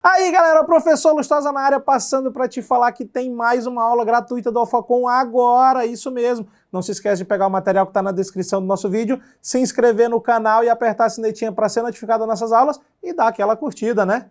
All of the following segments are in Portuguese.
Aí galera, professor Lustosa na área, passando para te falar que tem mais uma aula gratuita do Alphacom agora, isso mesmo. Não se esquece de pegar o material que está na descrição do nosso vídeo, se inscrever no canal e apertar a sinetinha para ser notificado das nossas aulas e dar aquela curtida, né?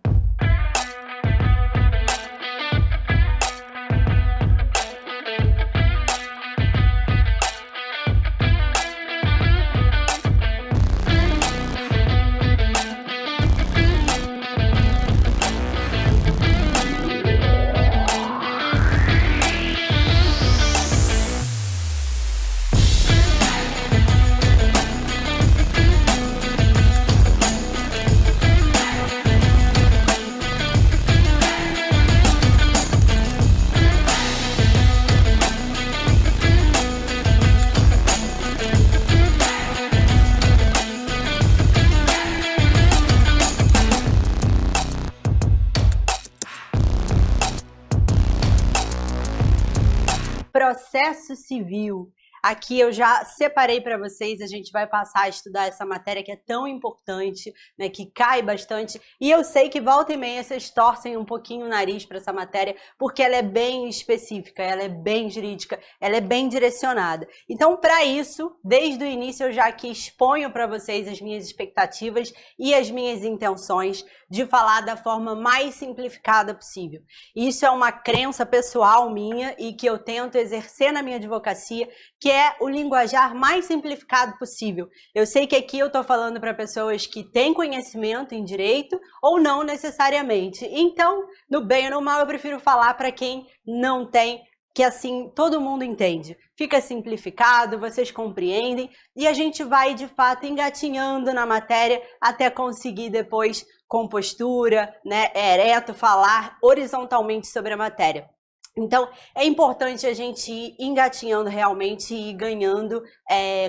Processo civil. Aqui eu já separei para vocês, a gente vai passar a estudar essa matéria que é tão importante, né, que cai bastante, e eu sei que volta e meia vocês torcem um pouquinho o nariz para essa matéria, porque ela é bem específica, ela é bem jurídica, ela é bem direcionada. Então, para isso, desde o início eu já aqui exponho para vocês as minhas expectativas e as minhas intenções de falar da forma mais simplificada possível. Isso é uma crença pessoal minha e que eu tento exercer na minha advocacia, que é o linguajar mais simplificado possível. Eu sei que aqui eu estou falando para pessoas que têm conhecimento em direito ou não necessariamente. Então, no bem ou no mal, eu prefiro falar para quem não tem, que assim todo mundo entende. Fica simplificado, vocês compreendem e a gente vai de fato engatinhando na matéria até conseguir depois, com postura, né, ereto, falar horizontalmente sobre a matéria. Então, é importante a gente ir engatinhando realmente e ir ganhando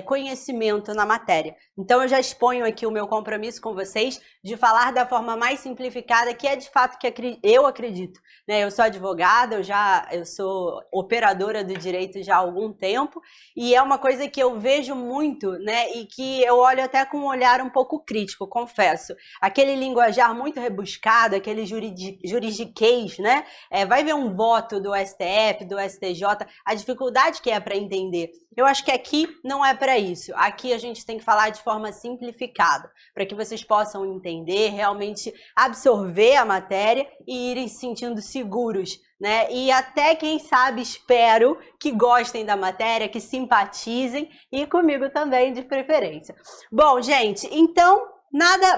conhecimento na matéria. Então, eu já exponho aqui o meu compromisso com vocês de falar da forma mais simplificada, que é de fato que eu acredito. Né? Eu sou advogada, eu sou operadora do direito já há algum tempo, e é uma coisa que eu vejo muito, né, e que eu olho até com um olhar um pouco crítico, confesso. Aquele linguajar muito rebuscado, aquele juridiquês, né? Vai ver um voto do STF, do STJ, a dificuldade que é para entender. Eu acho que aqui não é para isso. Aqui a gente tem que falar de forma simplificada, para que vocês possam entender, realmente absorver a matéria e irem se sentindo seguros, né? E até, quem sabe, espero que gostem da matéria, que simpatizem e comigo também, de preferência. Bom, gente, então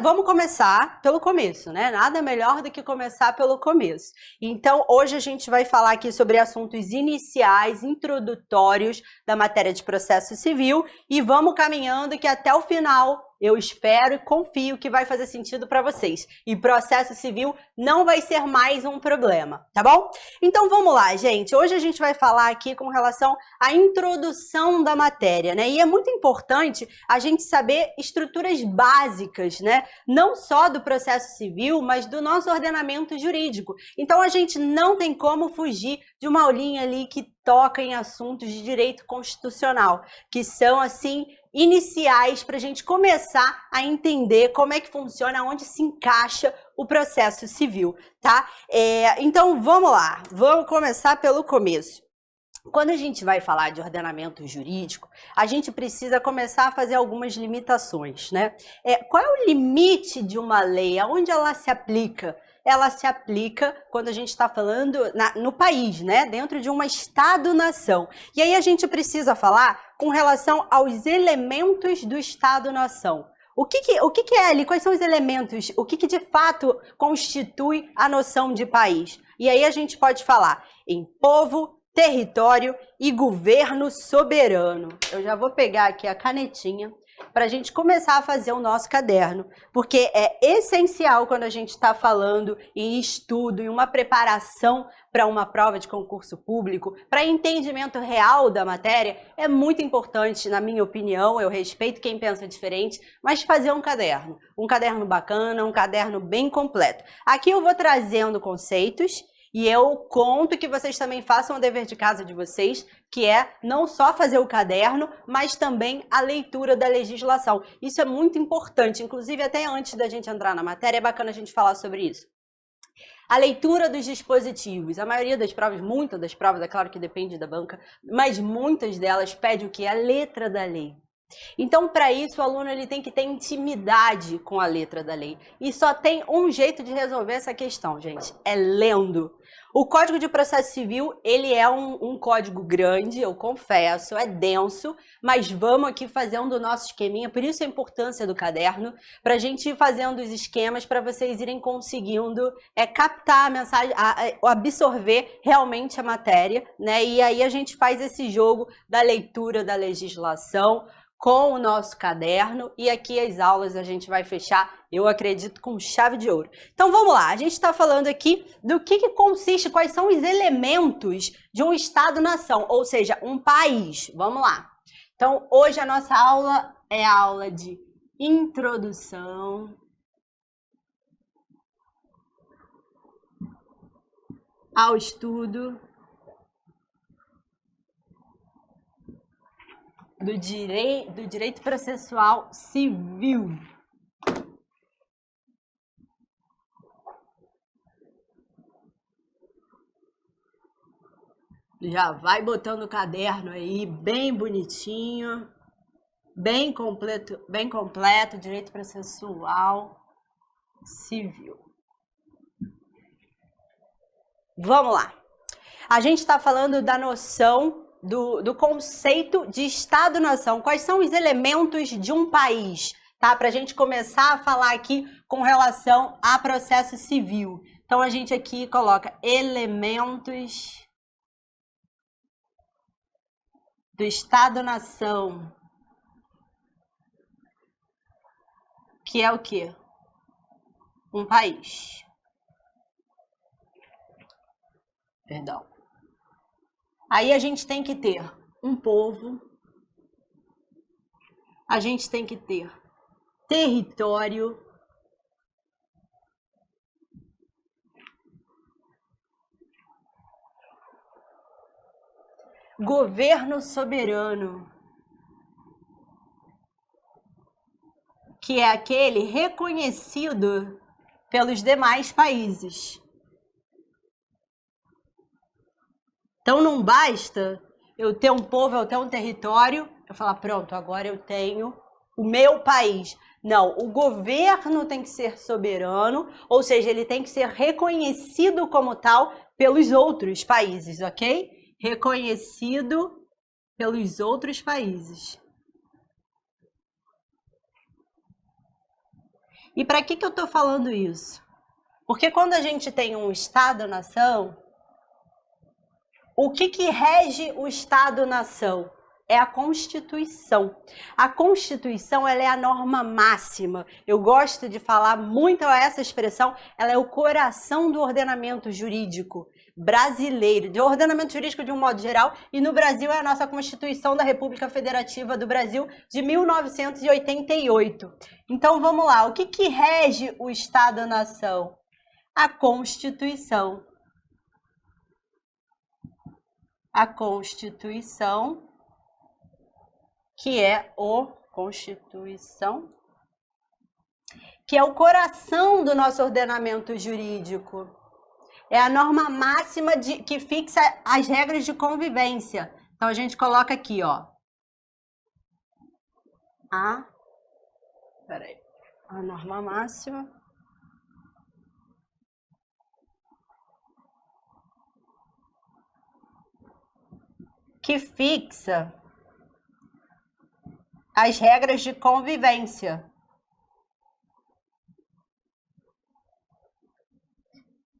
vamos começar pelo começo, né? Nada melhor do que começar pelo começo. Então, hoje a gente vai falar aqui sobre assuntos iniciais, introdutórios da matéria de processo civil e vamos caminhando que até o final eu espero e confio que vai fazer sentido para vocês. E processo civil não vai ser mais um problema, tá bom? Então vamos lá, gente. Hoje a gente vai falar aqui com relação à introdução da matéria, né? E é muito importante a gente saber estruturas básicas, né? Não só do processo civil, mas do nosso ordenamento jurídico. Então a gente não tem como fugir de uma aulinha ali que toca em assuntos de direito constitucional, que são, assim, iniciais para a gente começar a entender como é que funciona, onde se encaixa o processo civil, tá? Então, vamos lá, vamos começar pelo começo. Quando a gente vai falar de ordenamento jurídico, a gente precisa começar a fazer algumas limitações, né? Qual é o limite de uma lei? Aonde ela se aplica? Ela se aplica quando a gente está falando no país, né? Dentro de uma Estado-nação. E aí a gente precisa falar com relação aos elementos do Estado-nação. O que é ali? Quais são os elementos? O que de fato constitui a noção de país? E aí a gente pode falar em povo, território e governo soberano. Eu já vou pegar aqui a canetinha para a gente começar a fazer o nosso caderno, porque é essencial quando a gente está falando em estudo, em uma preparação para uma prova de concurso público, para entendimento real da matéria, é muito importante, na minha opinião, eu respeito quem pensa diferente, mas fazer um caderno bacana, um caderno bem completo. Aqui eu vou trazendo conceitos, e eu conto que vocês também façam o dever de casa de vocês, que é não só fazer o caderno, mas também a leitura da legislação. Isso é muito importante, inclusive até antes da gente entrar na matéria, é bacana a gente falar sobre isso. A leitura dos dispositivos. A maioria das provas, muitas das provas, é claro que depende da banca, mas muitas delas pedem o quê? A letra da lei. Então, para isso, o aluno ele tem que ter intimidade com a letra da lei. E só tem um jeito de resolver essa questão, gente, é lendo. O Código de Processo Civil, ele é um código grande, eu confesso, é denso, mas vamos aqui fazendo o nosso esqueminha, por isso a importância do caderno, para a gente ir fazendo os esquemas para vocês irem conseguindo captar a mensagem, absorver realmente a matéria, né? E aí a gente faz esse jogo da leitura da legislação, com o nosso caderno, e aqui as aulas a gente vai fechar, eu acredito, com chave de ouro. Então vamos lá, a gente está falando aqui do que consiste, quais são os elementos de um Estado-nação, ou seja, um país. Vamos lá. Então hoje a nossa aula é a aula de introdução ao estudo do direito processual civil. Já vai botando o caderno aí, bem bonitinho, bem completo, direito processual civil. Vamos lá. A gente está falando da noção do conceito de Estado-nação. Quais são os elementos de um país, tá? Para a gente começar a falar aqui com relação a processo civil. Então, a gente aqui coloca elementos do Estado-nação, que é o quê? Um país. Perdão. Aí a gente tem que ter um povo, a gente tem que ter território, governo soberano, que é aquele reconhecido pelos demais países. Então não basta eu ter um povo, eu ter um território, eu falar, pronto, agora eu tenho o meu país. Não, o governo tem que ser soberano, ou seja, ele tem que ser reconhecido como tal pelos outros países, ok? Reconhecido pelos outros países. E para que eu estou falando isso? Porque quando a gente tem um Estado-nação, o que rege o Estado-nação? É a Constituição. A Constituição, ela é a norma máxima. Eu gosto de falar muito essa expressão, ela é o coração do ordenamento jurídico brasileiro, de ordenamento jurídico de um modo geral, e no Brasil é a nossa Constituição da República Federativa do Brasil de 1988. Então vamos lá, o que rege o Estado-nação? A Constituição. A Constituição, que é que é o coração do nosso ordenamento jurídico. É a norma máxima que fixa as regras de convivência. Então a gente coloca aqui, ó. A norma máxima que fixa as regras de convivência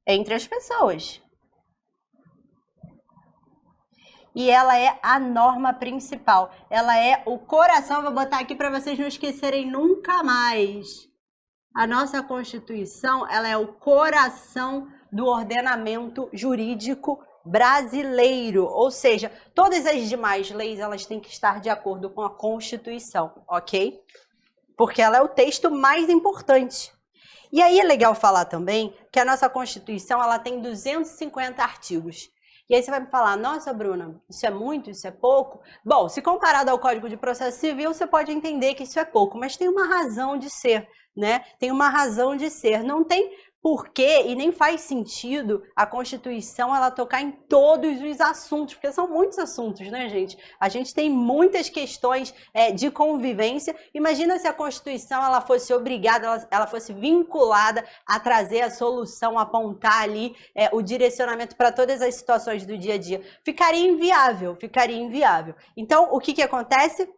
entre as pessoas. E ela é a norma principal. Ela é o coração, vou botar aqui para vocês não esquecerem nunca mais. A nossa Constituição, ela é o coração do ordenamento jurídico brasileiro, ou seja, todas as demais leis elas têm que estar de acordo com a Constituição, ok? Porque ela é o texto mais importante. E aí é legal falar também que a nossa Constituição ela tem 250 artigos. E aí você vai me falar, nossa, Bruna, isso é muito, isso é pouco? Bom, se comparado ao Código de Processo Civil, você pode entender que isso é pouco, mas tem uma razão de ser, né? Tem uma razão de ser. Não tem por quê, e nem faz sentido a Constituição ela tocar em todos os assuntos, porque são muitos assuntos, né, gente? A gente tem muitas questões de convivência. Imagina se a Constituição ela fosse obrigada, ela fosse vinculada a trazer a solução, apontar ali o direcionamento para todas as situações do dia a dia. Ficaria inviável, ficaria inviável. Então, o que acontece?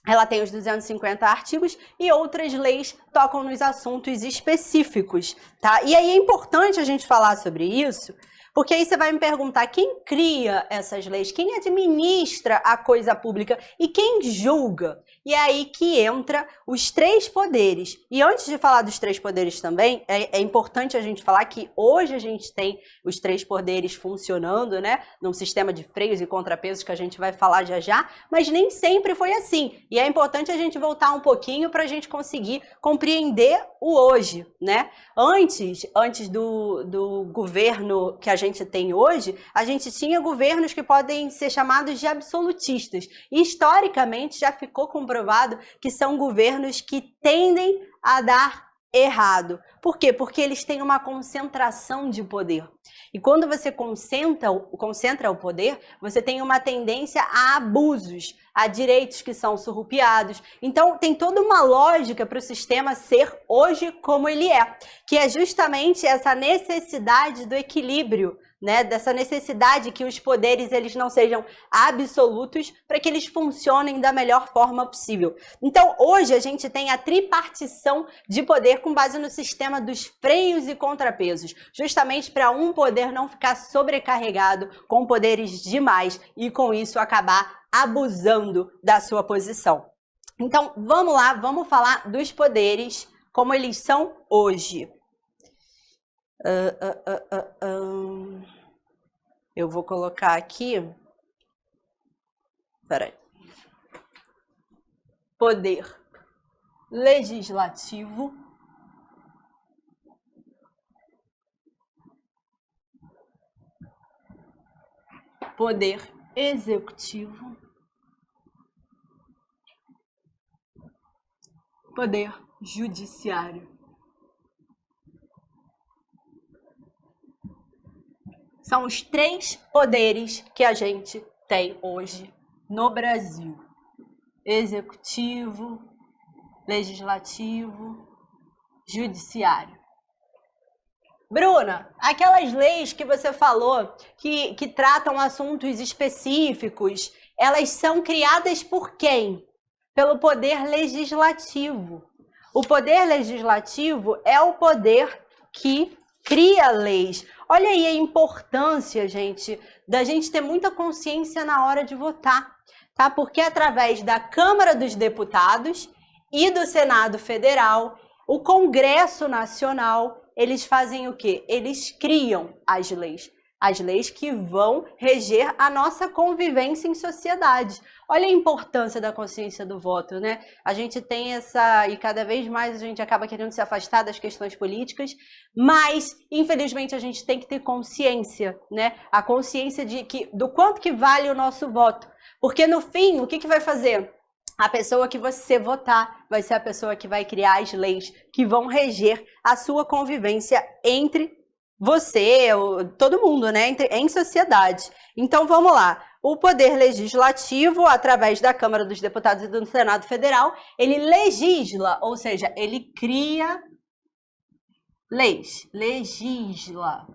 Ela tem os 250 artigos e outras leis tocam nos assuntos específicos, tá? E aí é importante a gente falar sobre isso, porque aí você vai me perguntar quem cria essas leis, quem administra a coisa pública e quem julga. E é aí que entra os três poderes. E antes de falar dos três poderes também, é importante a gente falar que hoje a gente tem os três poderes funcionando, né? Num sistema de freios e contrapesos que a gente vai falar já já, mas nem sempre foi assim. E é importante a gente voltar um pouquinho para a gente conseguir compreender o hoje, né? Antes do governo que a gente tem hoje, a gente tinha governos que podem ser chamados de absolutistas. E, historicamente, já ficou comprovado que são governos que tendem a dar errado. Por quê? Porque eles têm uma concentração de poder. E quando você concentra o poder, você tem uma tendência a abusos, a direitos que são surrupiados. Então, tem toda uma lógica para o sistema ser hoje como ele é, que é justamente essa necessidade do equilíbrio, né, dessa necessidade que os poderes eles não sejam absolutos para que eles funcionem da melhor forma possível. Então, hoje a gente tem a tripartição de poder com base no sistema dos freios e contrapesos, justamente para um poder não ficar sobrecarregado com poderes demais e com isso acabar abusando da sua posição. Então, vamos lá, vamos falar dos poderes como eles são hoje. Eu vou colocar aqui. Peraí. Poder legislativo. Poder executivo. Poder judiciário. São os três poderes que a gente tem hoje no Brasil: executivo, legislativo, judiciário. Bruna, aquelas leis que você falou que tratam assuntos específicos, elas são criadas por quem? Pelo poder legislativo. O poder legislativo é o poder que cria leis. Olha aí a importância, gente, da gente ter muita consciência na hora de votar, tá? Porque através da Câmara dos Deputados e do Senado Federal, o Congresso Nacional, eles fazem o quê? Eles criam as leis que vão reger a nossa convivência em sociedade. Olha a importância da consciência do voto, né? A gente tem essa, e cada vez mais a gente acaba querendo se afastar das questões políticas, mas, infelizmente, a gente tem que ter consciência, né? A consciência do quanto que vale o nosso voto. Porque, no fim, o que vai fazer? A pessoa que você votar vai ser a pessoa que vai criar as leis que vão reger a sua convivência entre você, todo mundo, né, em sociedade. Então, vamos lá. O Poder Legislativo, através da Câmara dos Deputados e do Senado Federal, ele legisla, ou seja, ele cria leis. Legisla.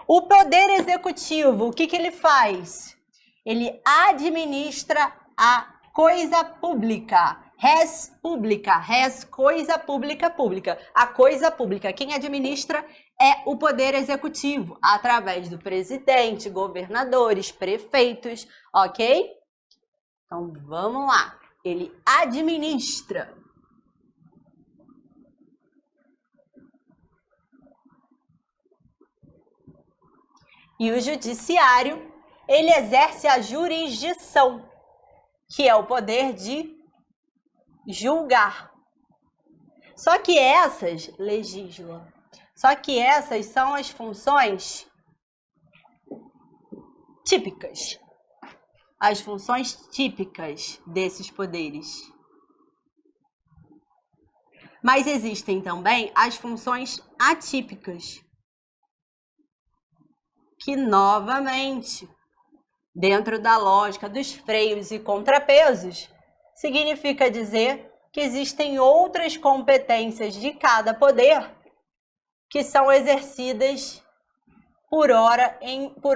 O Poder Executivo, o que ele faz? Ele administra a coisa pública. Res pública, coisa pública, pública. A coisa pública, quem administra é o Poder Executivo, através do presidente, governadores, prefeitos, ok? Então, vamos lá. Ele administra. E o Judiciário, ele exerce a jurisdição, que é o poder de julgar. Só que essas legislam. Só que essas são as funções típicas. As funções típicas desses poderes. Mas existem também as funções atípicas, que novamente, dentro da lógica dos freios e contrapesos, significa dizer que existem outras competências de cada poder que são exercidas por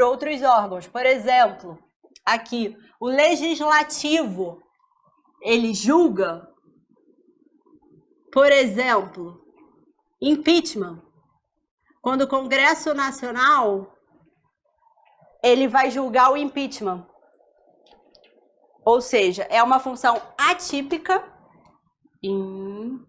outros órgãos. Por exemplo, aqui, o legislativo, ele julga, por exemplo, impeachment. Quando o Congresso Nacional, ele vai julgar o impeachment. Ou seja, é uma função atípica. Impeachment.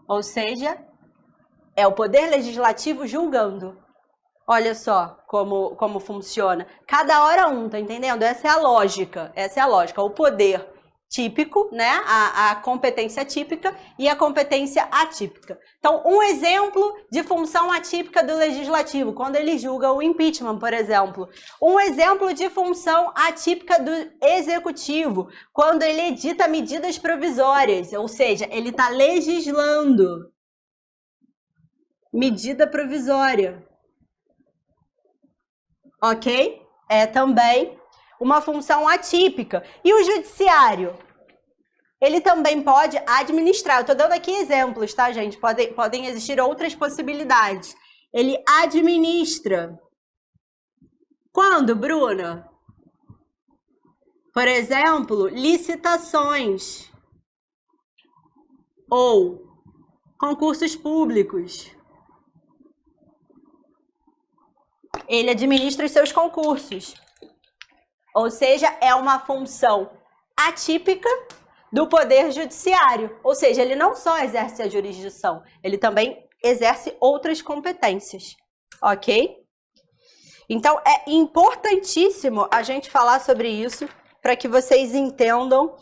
Ou seja, é o poder legislativo julgando. Olha só como funciona. Cada hora um, tá entendendo? Essa é a lógica. O poder típico, né? A competência típica e a competência atípica. Então, um exemplo de função atípica do legislativo, quando ele julga o impeachment, por exemplo. Um exemplo de função atípica do executivo, quando ele edita medidas provisórias, ou seja, ele está legislando. Medida provisória. Ok? É também uma função atípica. E o judiciário? Ele também pode administrar. Eu estou dando aqui exemplos, tá, gente? Podem existir outras possibilidades. Ele administra. Quando, Bruna? Por exemplo, licitações. Ou concursos públicos. Ele administra os seus concursos. Ou seja, é uma função atípica do Poder Judiciário. Ou seja, ele não só exerce a jurisdição, ele também exerce outras competências. Ok? Então, é importantíssimo a gente falar sobre isso para que vocês entendam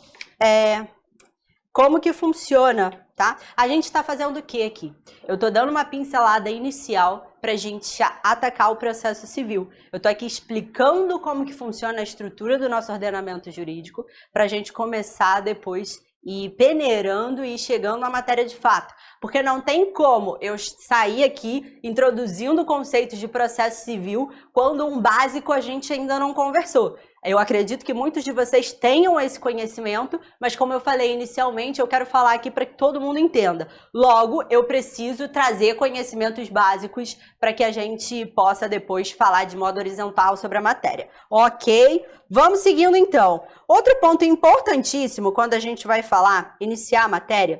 como que funciona, tá? A gente está fazendo o que aqui? Eu estou dando uma pincelada inicial para a gente atacar o processo civil. Eu estou aqui explicando como que funciona a estrutura do nosso ordenamento jurídico para a gente começar depois ir peneirando e chegando na matéria de fato. Porque não tem como eu sair aqui introduzindo conceitos de processo civil quando um básico a gente ainda não conversou. Eu acredito que muitos de vocês tenham esse conhecimento, mas como eu falei inicialmente, eu quero falar aqui para que todo mundo entenda. Logo, eu preciso trazer conhecimentos básicos para que a gente possa depois falar de modo horizontal sobre a matéria. Ok? Vamos seguindo então. Outro ponto importantíssimo quando a gente vai falar, iniciar a matéria,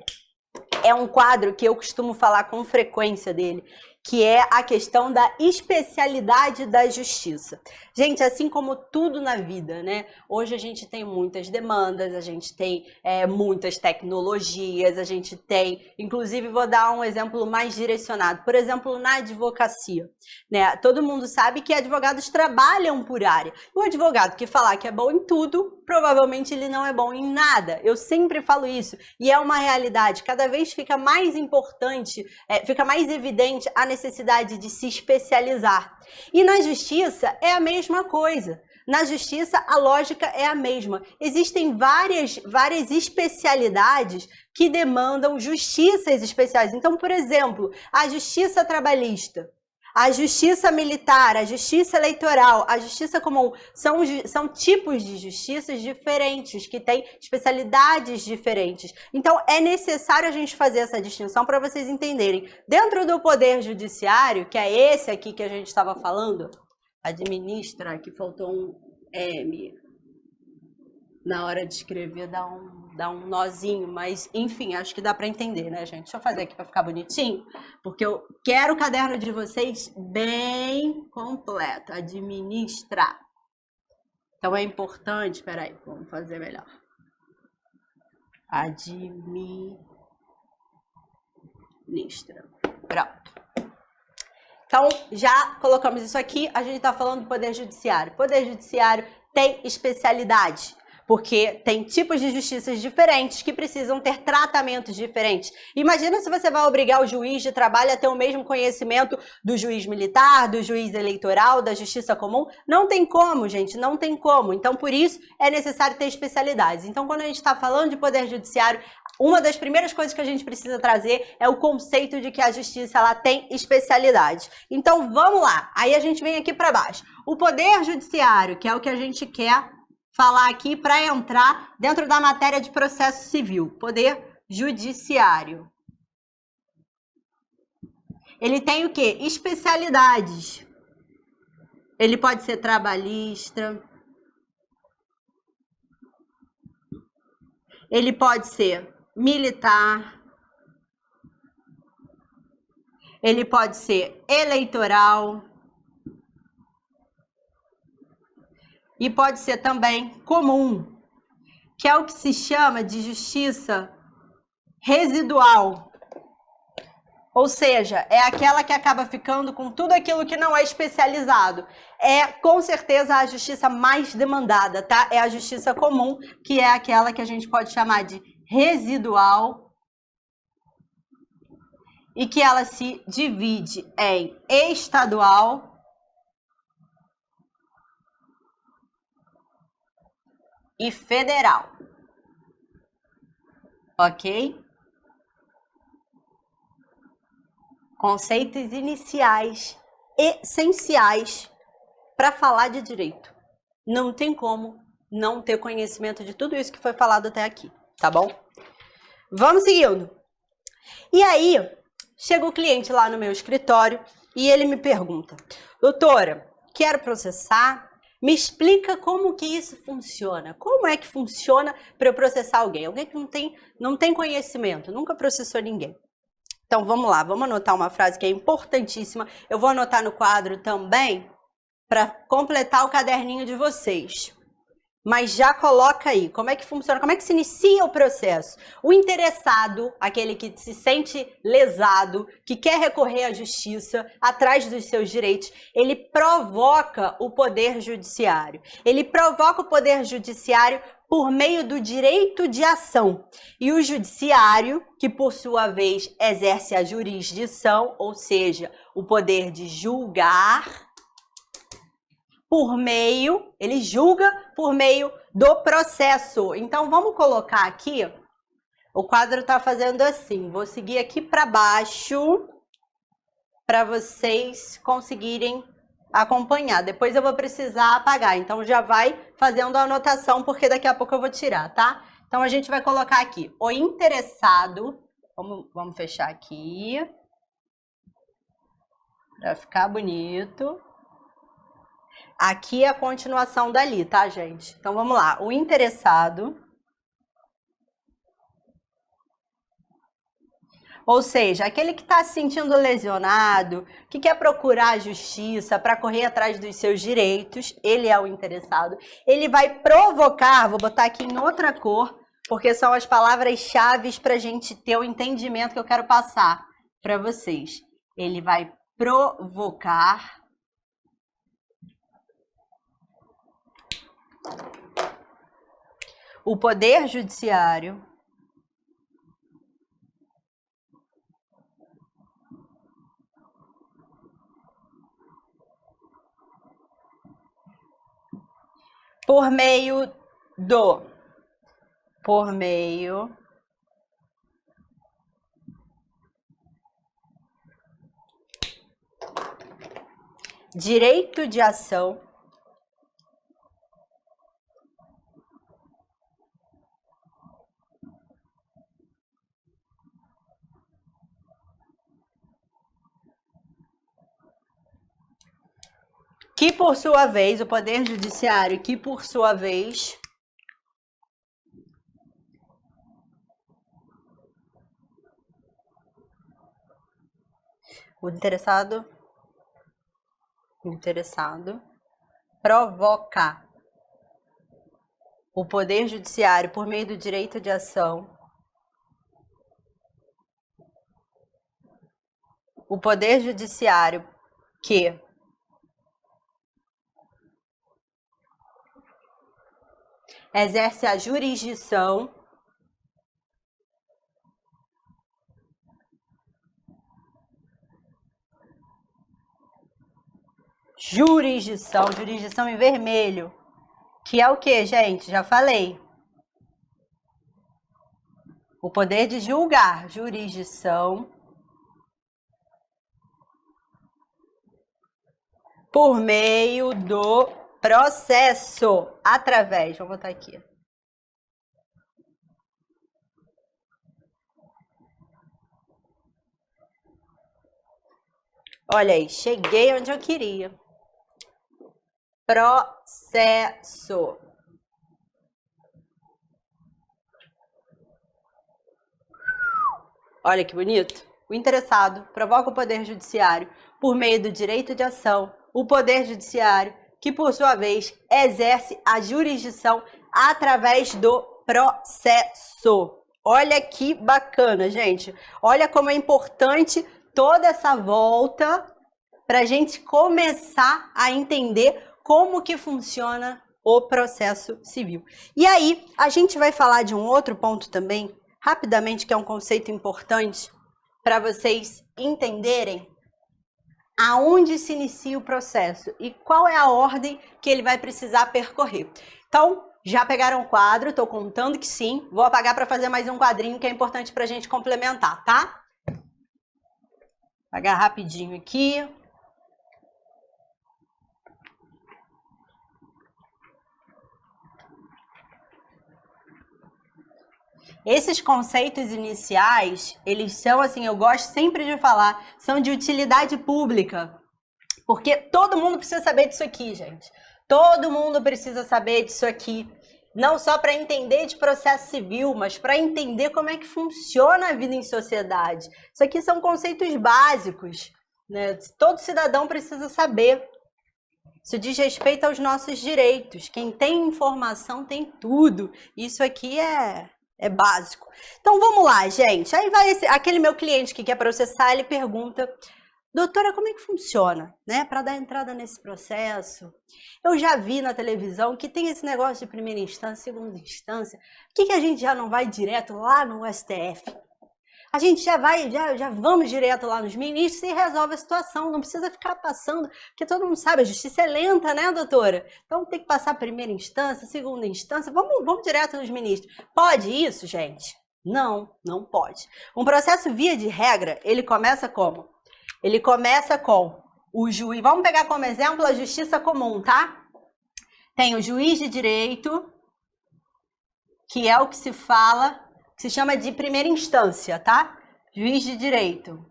é um quadro que eu costumo falar com frequência dele, que é a questão da especialidade da justiça. Gente, assim como tudo na vida, né? Hoje a gente tem muitas demandas, a gente tem muitas tecnologias, a gente tem... Inclusive, vou dar um exemplo mais direcionado. Por exemplo, na advocacia, né? Todo mundo sabe que advogados trabalham por área. O advogado que falar que é bom em tudo, provavelmente ele não é bom em nada. Eu sempre falo isso. E é uma realidade. Cada vez fica mais importante, fica mais evidente a necessidade de se especializar. E na justiça é a mesma coisa. Na justiça, a lógica é a mesma. Existem várias especialidades que demandam justiças especiais. Então, por exemplo, a justiça trabalhista, a justiça militar, a justiça eleitoral, a justiça comum, são tipos de justiças diferentes, que têm especialidades diferentes. Então, é necessário a gente fazer essa distinção para vocês entenderem. Dentro do Poder Judiciário, que é esse aqui que a gente estava falando, administra, aqui faltou um M. Na hora de escrever dá um nozinho, mas enfim, acho que dá para entender, né, gente? Deixa eu fazer aqui para ficar bonitinho, porque eu quero o caderno de vocês bem completo. Administrar. Então é importante, peraí, vamos fazer melhor. Administra. Pronto. Então, já colocamos isso aqui, a gente está falando do Poder Judiciário. Poder Judiciário tem especialidade. Porque tem tipos de justiças diferentes que precisam ter tratamentos diferentes. Imagina se você vai obrigar o juiz de trabalho a ter o mesmo conhecimento do juiz militar, do juiz eleitoral, da justiça comum. Não tem como, gente, não tem como. Então, por isso, é necessário ter especialidades. Então, quando a gente está falando de poder judiciário, uma das primeiras coisas que a gente precisa trazer é o conceito de que a justiça ela tem especialidade. Então, vamos lá. Aí a gente vem aqui para baixo. O poder judiciário, que é o que a gente quer falar aqui para entrar dentro da matéria de processo civil. Poder judiciário. Ele tem o quê? Especialidades. Ele pode ser trabalhista. Ele pode ser militar. Ele pode ser eleitoral. E pode ser também comum, que é o que se chama de justiça residual. Ou seja, é aquela que acaba ficando com tudo aquilo que não é especializado. É, com certeza, a justiça mais demandada, tá? É a justiça comum, que é aquela que a gente pode chamar de residual e que ela se divide em estadual e federal. Ok? Conceitos iniciais, essenciais para falar de direito. Não tem como não ter conhecimento de tudo isso que foi falado até aqui, tá bom? Vamos seguindo. E aí, chega o cliente lá no meu escritório e ele me pergunta: doutora, quero processar, me explica como que isso funciona. Como é que funciona para eu processar alguém? Alguém que não tem conhecimento, nunca processou ninguém. Então, vamos lá, vamos anotar uma frase que é importantíssima. Eu vou anotar no quadro também para completar o caderninho de vocês. Mas já coloca aí, como é que funciona, como é que se inicia o processo. O interessado, aquele que se sente lesado, que quer recorrer à justiça, atrás dos seus direitos, ele provoca o poder judiciário. Ele provoca o poder judiciário por meio do direito de ação. E o judiciário, que por sua vez exerce a jurisdição, ou seja, o poder de julgar, ele julga por meio do processo. Então, vamos colocar aqui, o quadro está fazendo assim, vou seguir aqui para baixo, para vocês conseguirem acompanhar. Depois eu vou precisar apagar, então já vai fazendo a anotação, porque daqui a pouco eu vou tirar, tá? Então, a gente vai colocar aqui, o interessado, vamos fechar aqui, para ficar bonito. Aqui é a continuação dali, tá, gente? Então, vamos lá. O interessado, ou seja, aquele que está se sentindo lesionado, que quer procurar a justiça para correr atrás dos seus direitos, ele é o interessado. Ele vai provocar, vou botar aqui em outra cor, porque são as palavras-chave para a gente ter o entendimento que eu quero passar para vocês. Ele vai provocar o poder judiciário por meio direito de ação que, por sua vez, o Poder Judiciário, que, por sua vez, o interessado provoca o Poder Judiciário por meio do direito de ação, o Poder Judiciário que exerce a jurisdição jurisdição em vermelho, que é o que, gente? Já falei. O poder de julgar, jurisdição por meio do processo, através, vou botar aqui. Olha aí, cheguei onde eu queria. Processo. Olha que bonito. O interessado provoca o Poder Judiciário por meio do direito de ação. O Poder Judiciário, que por sua vez exerce a jurisdição através do processo. Olha que bacana, gente. Olha como é importante toda essa volta para a gente começar a entender como que funciona o processo civil. E aí, a gente vai falar de um outro ponto também, rapidamente, que é um conceito importante para vocês entenderem aonde se inicia o processo e qual é a ordem que ele vai precisar percorrer. Então, já pegaram o quadro? Estou contando que sim. Vou apagar para fazer mais um quadrinho que é importante para a gente complementar, tá? Apagar rapidinho aqui. Esses conceitos iniciais, eles são, assim, eu gosto sempre de falar, são de utilidade pública. Porque todo mundo precisa saber disso aqui, gente. Todo mundo precisa saber disso aqui. Não só para entender de processo civil, mas para entender como é que funciona a vida em sociedade. Isso aqui são conceitos básicos, né? Todo cidadão precisa saber. Isso diz respeito aos nossos direitos. Quem tem informação tem tudo. Isso aqui é básico. Então, vamos lá, gente. Aí vai aquele meu cliente que quer processar, ele pergunta, doutora, como é que funciona, né? Para dar entrada nesse processo. Eu já vi na televisão que tem esse negócio de primeira instância, segunda instância. Por que a gente já não vai direto lá no STF? A gente já vamos direto lá nos ministros e resolve a situação. Não precisa ficar passando, porque todo mundo sabe, a justiça é lenta, né, doutora? Então tem que passar primeira instância, segunda instância. Vamos direto nos ministros. Pode isso, gente? Não, não pode. Um processo via de regra, ele começa como? Ele começa com o juiz. Vamos pegar como exemplo a justiça comum, tá? Tem o juiz de direito, que é o que se fala, que se chama de primeira instância, tá? Juiz de direito.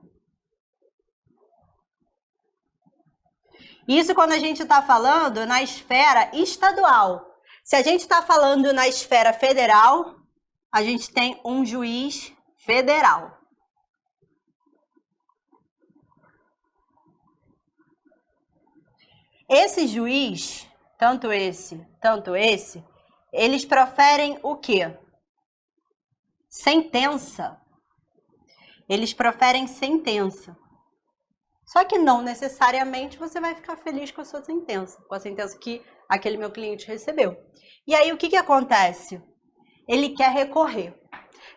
Isso quando a gente está falando na esfera estadual. Se a gente está falando na esfera federal, a gente tem um juiz federal. Esse juiz, tanto esse, eles proferem o quê? Sentença. Eles proferem sentença. Só que não necessariamente você vai ficar feliz com a sua sentença, com a sentença que aquele meu cliente recebeu. E aí o que acontece? Ele quer recorrer.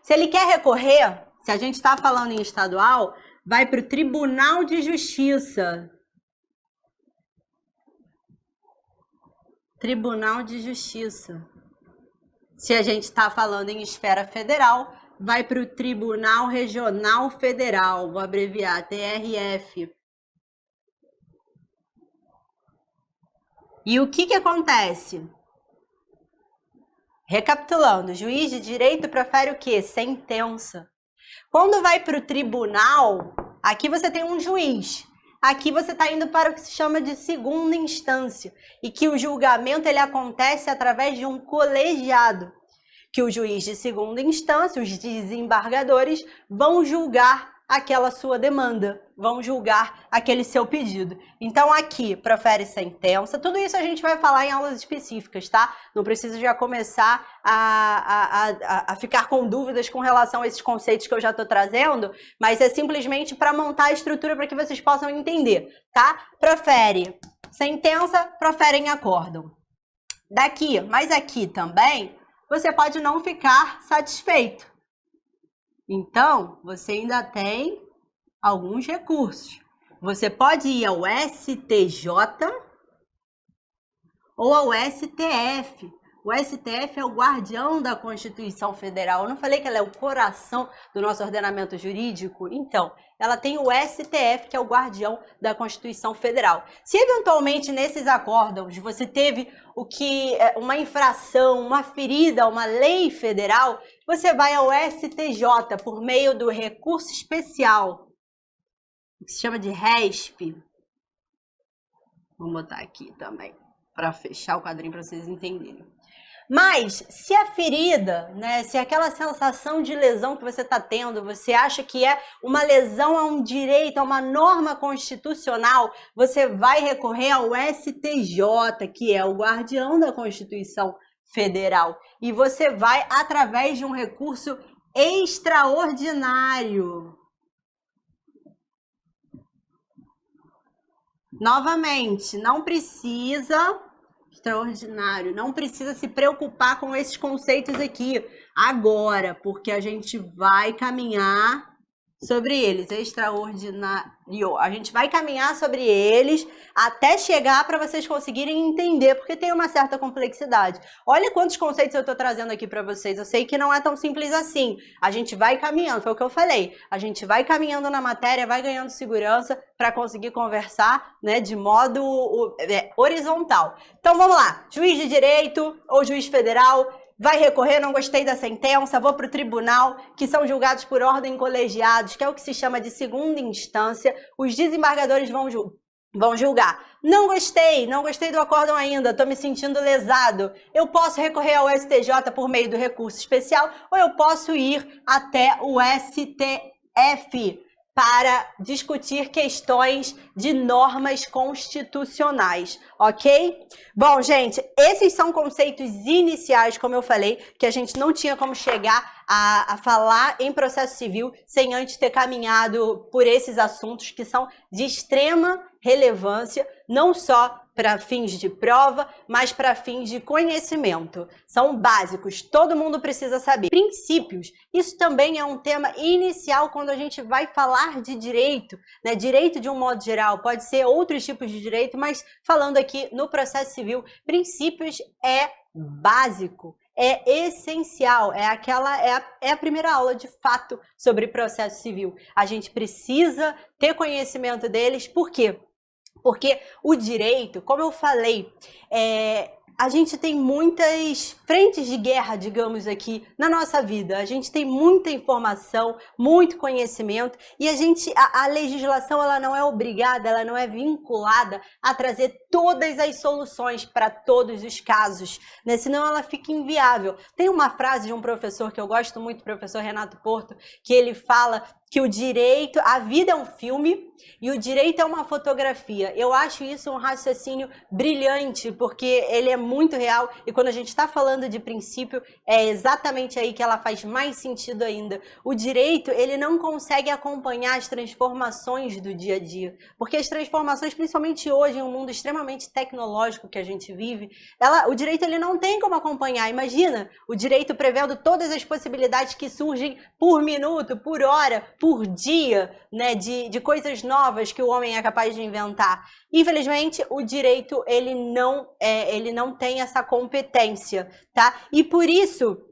Se ele quer recorrer, se a gente está falando em estadual, vai para o Tribunal de Justiça. Tribunal de Justiça. Se a gente está falando em esfera federal, vai para o Tribunal Regional Federal, vou abreviar, TRF. E o que acontece? Recapitulando, o juiz de direito profere o quê? Sentença. Quando vai para o tribunal, aqui você tem um juiz. Aqui você está indo para o que se chama de segunda instância e que o julgamento ele acontece através de um colegiado, que o juiz de segunda instância, os desembargadores, vão julgar aquela sua demanda, vão julgar aquele seu pedido. Então aqui profere sentença, tudo isso a gente vai falar em aulas específicas, tá? Não precisa já começar a ficar com dúvidas com relação a esses conceitos que eu já estou trazendo, mas é simplesmente para montar a estrutura para que vocês possam entender, tá? Profere sentença, proferem acórdão. daqui, mas aqui também, você pode não ficar satisfeito. Então, você ainda tem alguns recursos. Você pode ir ao STJ ou ao STF. O STF é o guardião da Constituição Federal. Eu não falei que ela é o coração do nosso ordenamento jurídico? Então, ela tem o STF, que é o guardião da Constituição Federal. Se eventualmente nesses acórdãos você teve uma infração, uma ferida a uma lei federal, você vai ao STJ por meio do recurso especial, que se chama de RESP. Vou botar aqui também, para fechar o quadrinho para vocês entenderem. Mas, se a ferida, né, se aquela sensação de lesão que você está tendo, você acha que é uma lesão a um direito, a uma norma constitucional, você vai recorrer ao STJ, que é o guardião da Constituição Federal. E você vai através de um recurso extraordinário. Novamente, não precisa... Extraordinário. Não precisa se preocupar com esses conceitos aqui agora, porque a gente vai caminhar sobre eles. Extraordinário. A gente vai caminhar sobre eles até chegar para vocês conseguirem entender, porque tem uma certa complexidade. Olha quantos conceitos eu estou trazendo aqui para vocês. Eu sei que não é tão simples assim. A gente vai caminhando, foi o que eu falei. A gente vai caminhando na matéria, vai ganhando segurança para conseguir conversar, né, de modo horizontal. Então vamos lá. Juiz de direito ou juiz federal vai recorrer, não gostei da sentença, vou para o tribunal, que são julgados por ordem colegiados, que é o que se chama de segunda instância. Os desembargadores vão julgar. Não gostei do acórdão ainda, estou me sentindo lesado. Eu posso recorrer ao STJ por meio do recurso especial ou eu posso ir até o STF para discutir questões de normas constitucionais, ok? Bom, gente, esses são conceitos iniciais, como eu falei, que a gente não tinha como chegar a falar em processo civil sem antes ter caminhado por esses assuntos que são de extrema relevância, não só para fins de prova, mas para fins de conhecimento. São básicos, todo mundo precisa saber. Princípios, isso também é um tema inicial quando a gente vai falar de direito, né? Direito de um modo geral, pode ser outros tipos de direito, mas falando aqui no processo civil, princípios é básico. É essencial, é a primeira aula de fato sobre processo civil. A gente precisa ter conhecimento deles, por quê? Porque o direito, como eu falei, a gente tem muitas frentes de guerra, digamos aqui, na nossa vida. A gente tem muita informação, muito conhecimento e a legislação ela não é obrigada, ela não é vinculada a trazer todas as soluções para todos os casos, né? Senão ela fica inviável. Tem uma frase de um professor que eu gosto muito, o professor Renato Porto, que ele fala que o direito, a vida é um filme e o direito é uma fotografia. Eu acho isso um raciocínio brilhante, porque ele é muito real e quando a gente está falando de princípio, é exatamente aí que ela faz mais sentido ainda. O direito, ele não consegue acompanhar as transformações do dia a dia, porque as transformações, principalmente hoje, em um mundo extremamente tecnológico que a gente vive, o direito ele não tem como acompanhar. Imagina, o direito prevendo todas as possibilidades que surgem por minuto, por hora, por dia, né, de coisas novas que o homem é capaz de inventar. Infelizmente, o direito ele não tem essa competência, tá? E por isso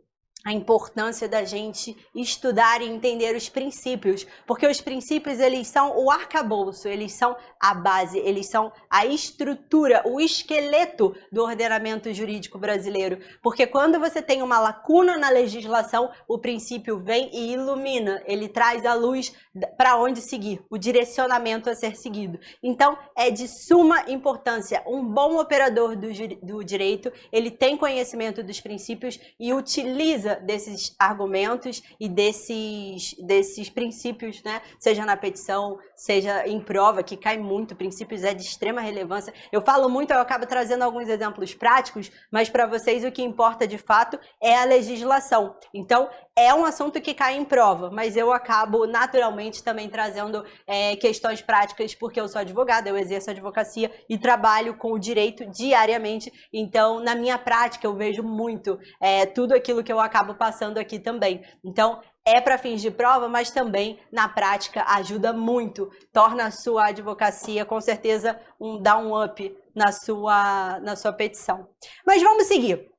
a importância da gente estudar e entender os princípios, porque os princípios eles são o arcabouço, eles são a base, eles são a estrutura, o esqueleto do ordenamento jurídico brasileiro, porque quando você tem uma lacuna na legislação, o princípio vem e ilumina, ele traz a luz para onde seguir, o direcionamento a ser seguido. Então, é de suma importância, um bom operador do direito, ele tem conhecimento dos princípios e utiliza desses argumentos e desses princípios, né? Seja na petição, seja em prova, que cai muito, princípios é de extrema relevância. Eu falo muito, eu acabo trazendo alguns exemplos práticos, mas para vocês o que importa de fato é a legislação. Então, é um assunto que cai em prova, mas eu acabo naturalmente também trazendo questões práticas, porque eu sou advogada, eu exerço advocacia e trabalho com o direito diariamente. Então, na minha prática, eu vejo muito tudo aquilo que eu acabo passando aqui também. Então, é para fins de prova, mas também na prática ajuda muito, torna a sua advocacia, com certeza, dá um up na sua petição. Mas vamos seguir.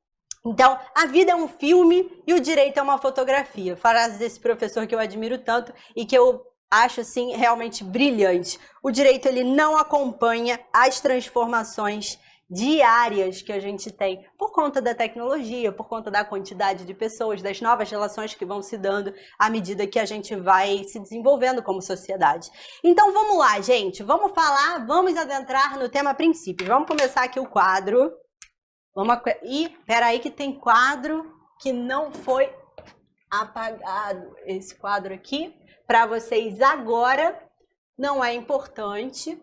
Então, a vida é um filme e o direito é uma fotografia. Frase desse professor que eu admiro tanto e que eu acho, assim, realmente brilhante. O direito, ele não acompanha as transformações diárias que a gente tem por conta da tecnologia, por conta da quantidade de pessoas, das novas relações que vão se dando à medida que a gente vai se desenvolvendo como sociedade. Então, vamos lá, gente. Vamos adentrar no tema princípios. Vamos começar aqui o quadro. Peraí que tem quadro que não foi apagado. Esse quadro aqui, para vocês agora, não é importante,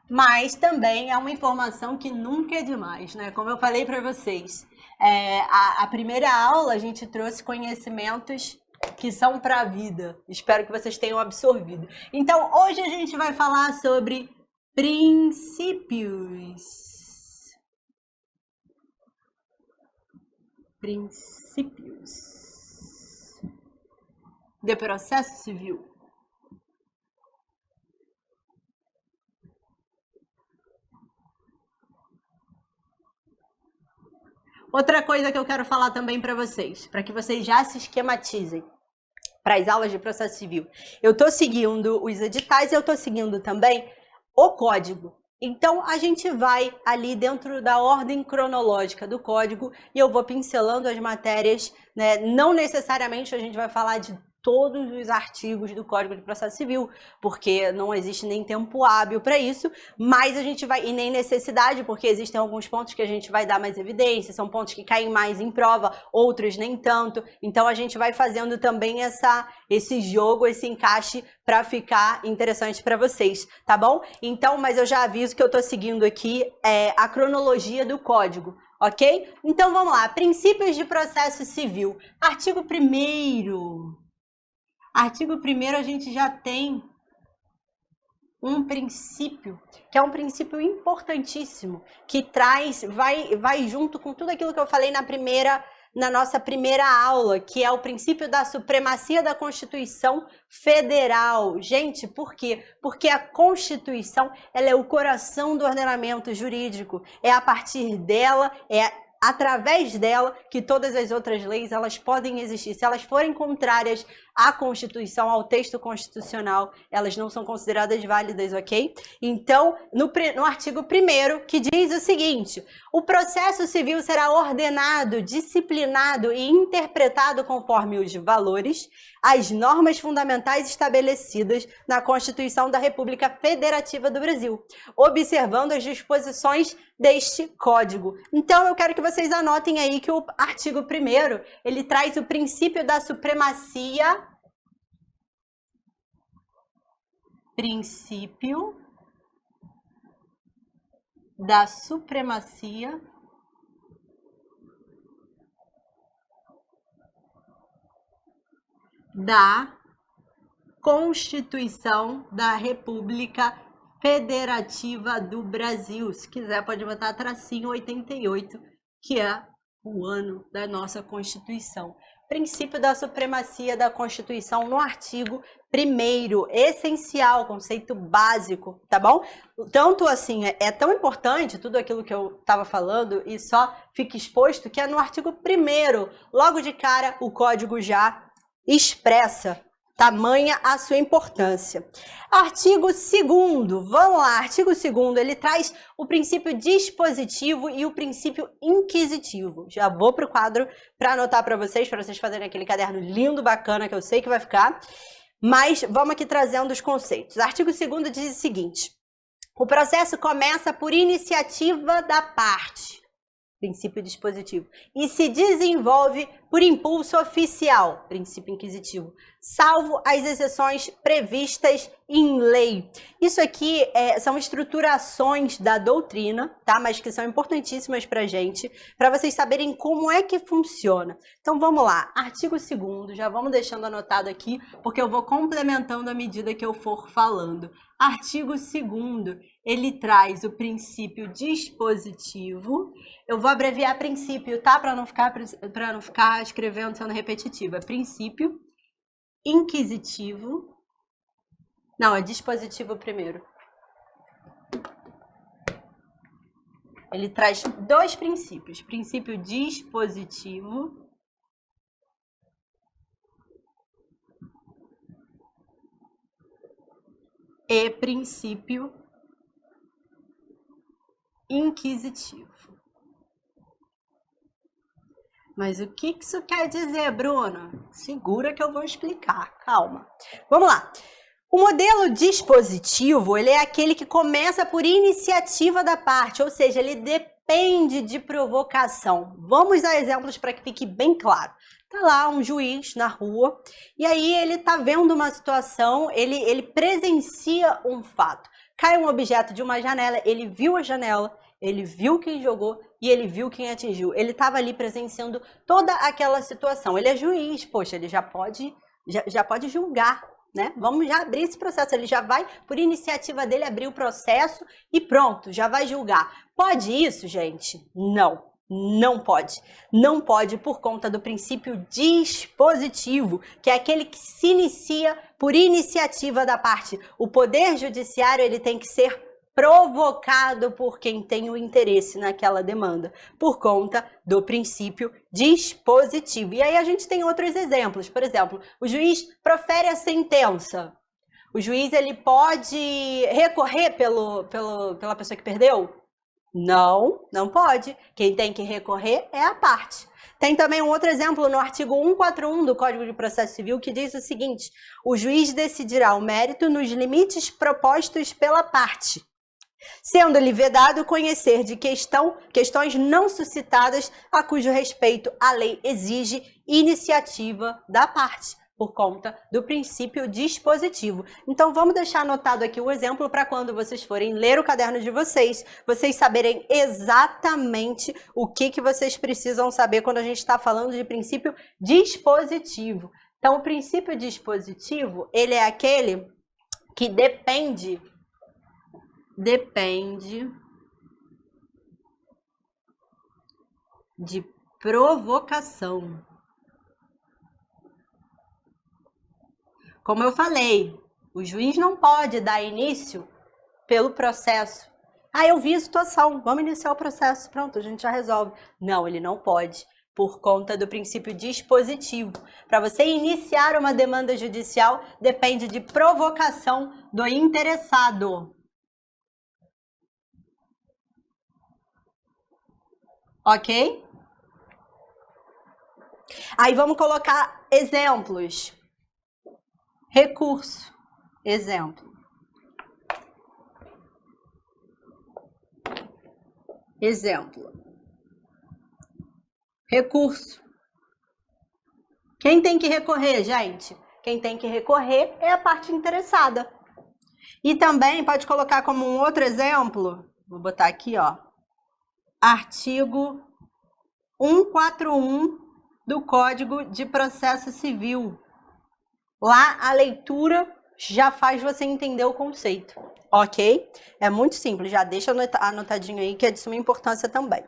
mas também é uma informação que nunca é demais, né? Como eu falei para vocês, a primeira aula a gente trouxe conhecimentos que são para a vida. Espero que vocês tenham absorvido. Então, hoje a gente vai falar sobre princípios. Princípios de processo civil. Outra coisa que eu quero falar também para vocês, para que vocês já se esquematizem para as aulas de processo civil. Eu estou seguindo os editais e eu estou seguindo também o código. Então, a gente vai ali dentro da ordem cronológica do código e eu vou pincelando as matérias, né? Não necessariamente a gente vai falar de todos os artigos do Código de Processo Civil, porque não existe nem tempo hábil para isso, mas a gente vai, e nem necessidade, porque existem alguns pontos que a gente vai dar mais evidência, são pontos que caem mais em prova, outros nem tanto, então a gente vai fazendo também esse jogo, esse encaixe para ficar interessante para vocês, tá bom? Então, mas eu já aviso que eu estou seguindo aqui a cronologia do código, ok? Então vamos lá, princípios de processo civil, artigo 1º. Artigo 1º, a gente já tem um princípio, que é um princípio importantíssimo, que vai junto com tudo aquilo que eu falei na nossa primeira aula, que é o princípio da supremacia da Constituição Federal. Gente, por quê? Porque a Constituição, ela é o coração do ordenamento jurídico. É a partir dela, através dela que todas as outras leis elas podem existir. Se elas forem contrárias à Constituição, ao texto constitucional, elas não são consideradas válidas, ok? Então, no artigo 1º, que diz o seguinte: o processo civil será ordenado, disciplinado e interpretado conforme os valores, as normas fundamentais estabelecidas na Constituição da República Federativa do Brasil, observando as disposições deste código. Então, eu quero que vocês anotem aí que o artigo 1º, ele traz o princípio da supremacia. Princípio da supremacia da Constituição da República Federativa do Brasil. Se quiser, pode botar tracinho 88, que é o ano da nossa Constituição. Princípio da supremacia da Constituição no artigo 1º, essencial, conceito básico, tá bom? Tanto assim, é tão importante tudo aquilo que eu estava falando e só fica exposto que é no artigo 1º, logo de cara o código já expressa tamanha a sua importância. Artigo 2º, vamos lá, artigo 2º, ele traz o princípio dispositivo e o princípio inquisitivo. Já vou para o quadro para anotar para vocês fazerem aquele caderno lindo, bacana, que eu sei que vai ficar. Mas vamos aqui trazendo os conceitos. Artigo 2º diz o seguinte: o processo começa por iniciativa da parte. princípio dispositivo, e se desenvolve por impulso oficial, princípio inquisitivo, salvo as exceções previstas em lei. Isso aqui são estruturações da doutrina, tá? Mas que são importantíssimas pra gente, para vocês saberem como é que funciona. Então vamos lá, artigo 2º, já vamos deixando anotado aqui, porque eu vou complementando à medida que eu for falando. Artigo 2º, ele traz o princípio dispositivo. Eu vou abreviar princípio, tá? Para não ficar escrevendo sendo repetitivo. É princípio inquisitivo. Não, é dispositivo primeiro. Ele traz 2 princípios. Princípio dispositivo e princípio inquisitivo. Mas o que isso quer dizer, Bruna? Segura que eu vou explicar, calma. Vamos lá. O modelo dispositivo, ele é aquele que começa por iniciativa da parte, ou seja, ele depende de provocação. Vamos dar exemplos para que fique bem claro. Tá lá um juiz na rua, e aí ele tá vendo uma situação, ele presencia um fato. Cai um objeto de uma janela, ele viu a janela, ele viu quem jogou e ele viu quem atingiu. Ele estava ali presenciando toda aquela situação. Ele é juiz, poxa, ele já pode julgar, né? Vamos já abrir esse processo. Ele já vai, por iniciativa dele, abrir o processo e pronto, já vai julgar. Pode isso, gente? Não. Não pode. Não pode por conta do princípio dispositivo, que é aquele que se inicia por iniciativa da parte. O poder judiciário, ele tem que ser provocado por quem tem o interesse naquela demanda, por conta do princípio dispositivo. E aí a gente tem outros exemplos. Por exemplo, o juiz profere a sentença. O juiz, ele pode recorrer pela pessoa que perdeu? Não, não pode. Quem tem que recorrer é a parte. Tem também um outro exemplo no artigo 141 do Código de Processo Civil que diz o seguinte: o juiz decidirá o mérito nos limites propostos pela parte, sendo-lhe vedado conhecer de questões não suscitadas a cujo respeito a lei exige iniciativa da parte, por conta do princípio dispositivo. Então vamos deixar anotado aqui o exemplo para quando vocês forem ler o caderno de vocês saberem exatamente o que vocês precisam saber quando a gente está falando de princípio dispositivo. Então o princípio dispositivo, ele é aquele que depende de provocação. Como eu falei, o juiz não pode dar início pelo processo. Ah, eu vi a situação, vamos iniciar o processo, pronto, a gente já resolve. Não, ele não pode, por conta do princípio dispositivo. Para você iniciar uma demanda judicial, depende de provocação do interessado. Ok? Aí vamos colocar exemplos. Recurso, exemplo. Recurso. Quem tem que recorrer, gente? Quem tem que recorrer é a parte interessada. E também pode colocar como um outro exemplo, vou botar aqui, ó, artigo 141 do Código de Processo Civil. Lá a leitura já faz você entender o conceito, ok? É muito simples, já deixa anotadinho aí que é de suma importância também.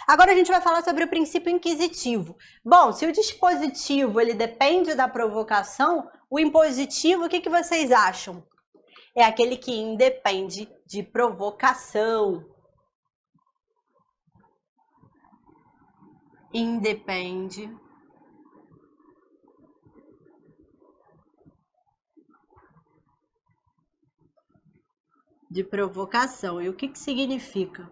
Agora a gente vai falar sobre o princípio inquisitivo. Bom, se o dispositivo ele depende da provocação, o impositivo, o que vocês acham? É aquele que independe de provocação. Independe de provocação. E o que significa?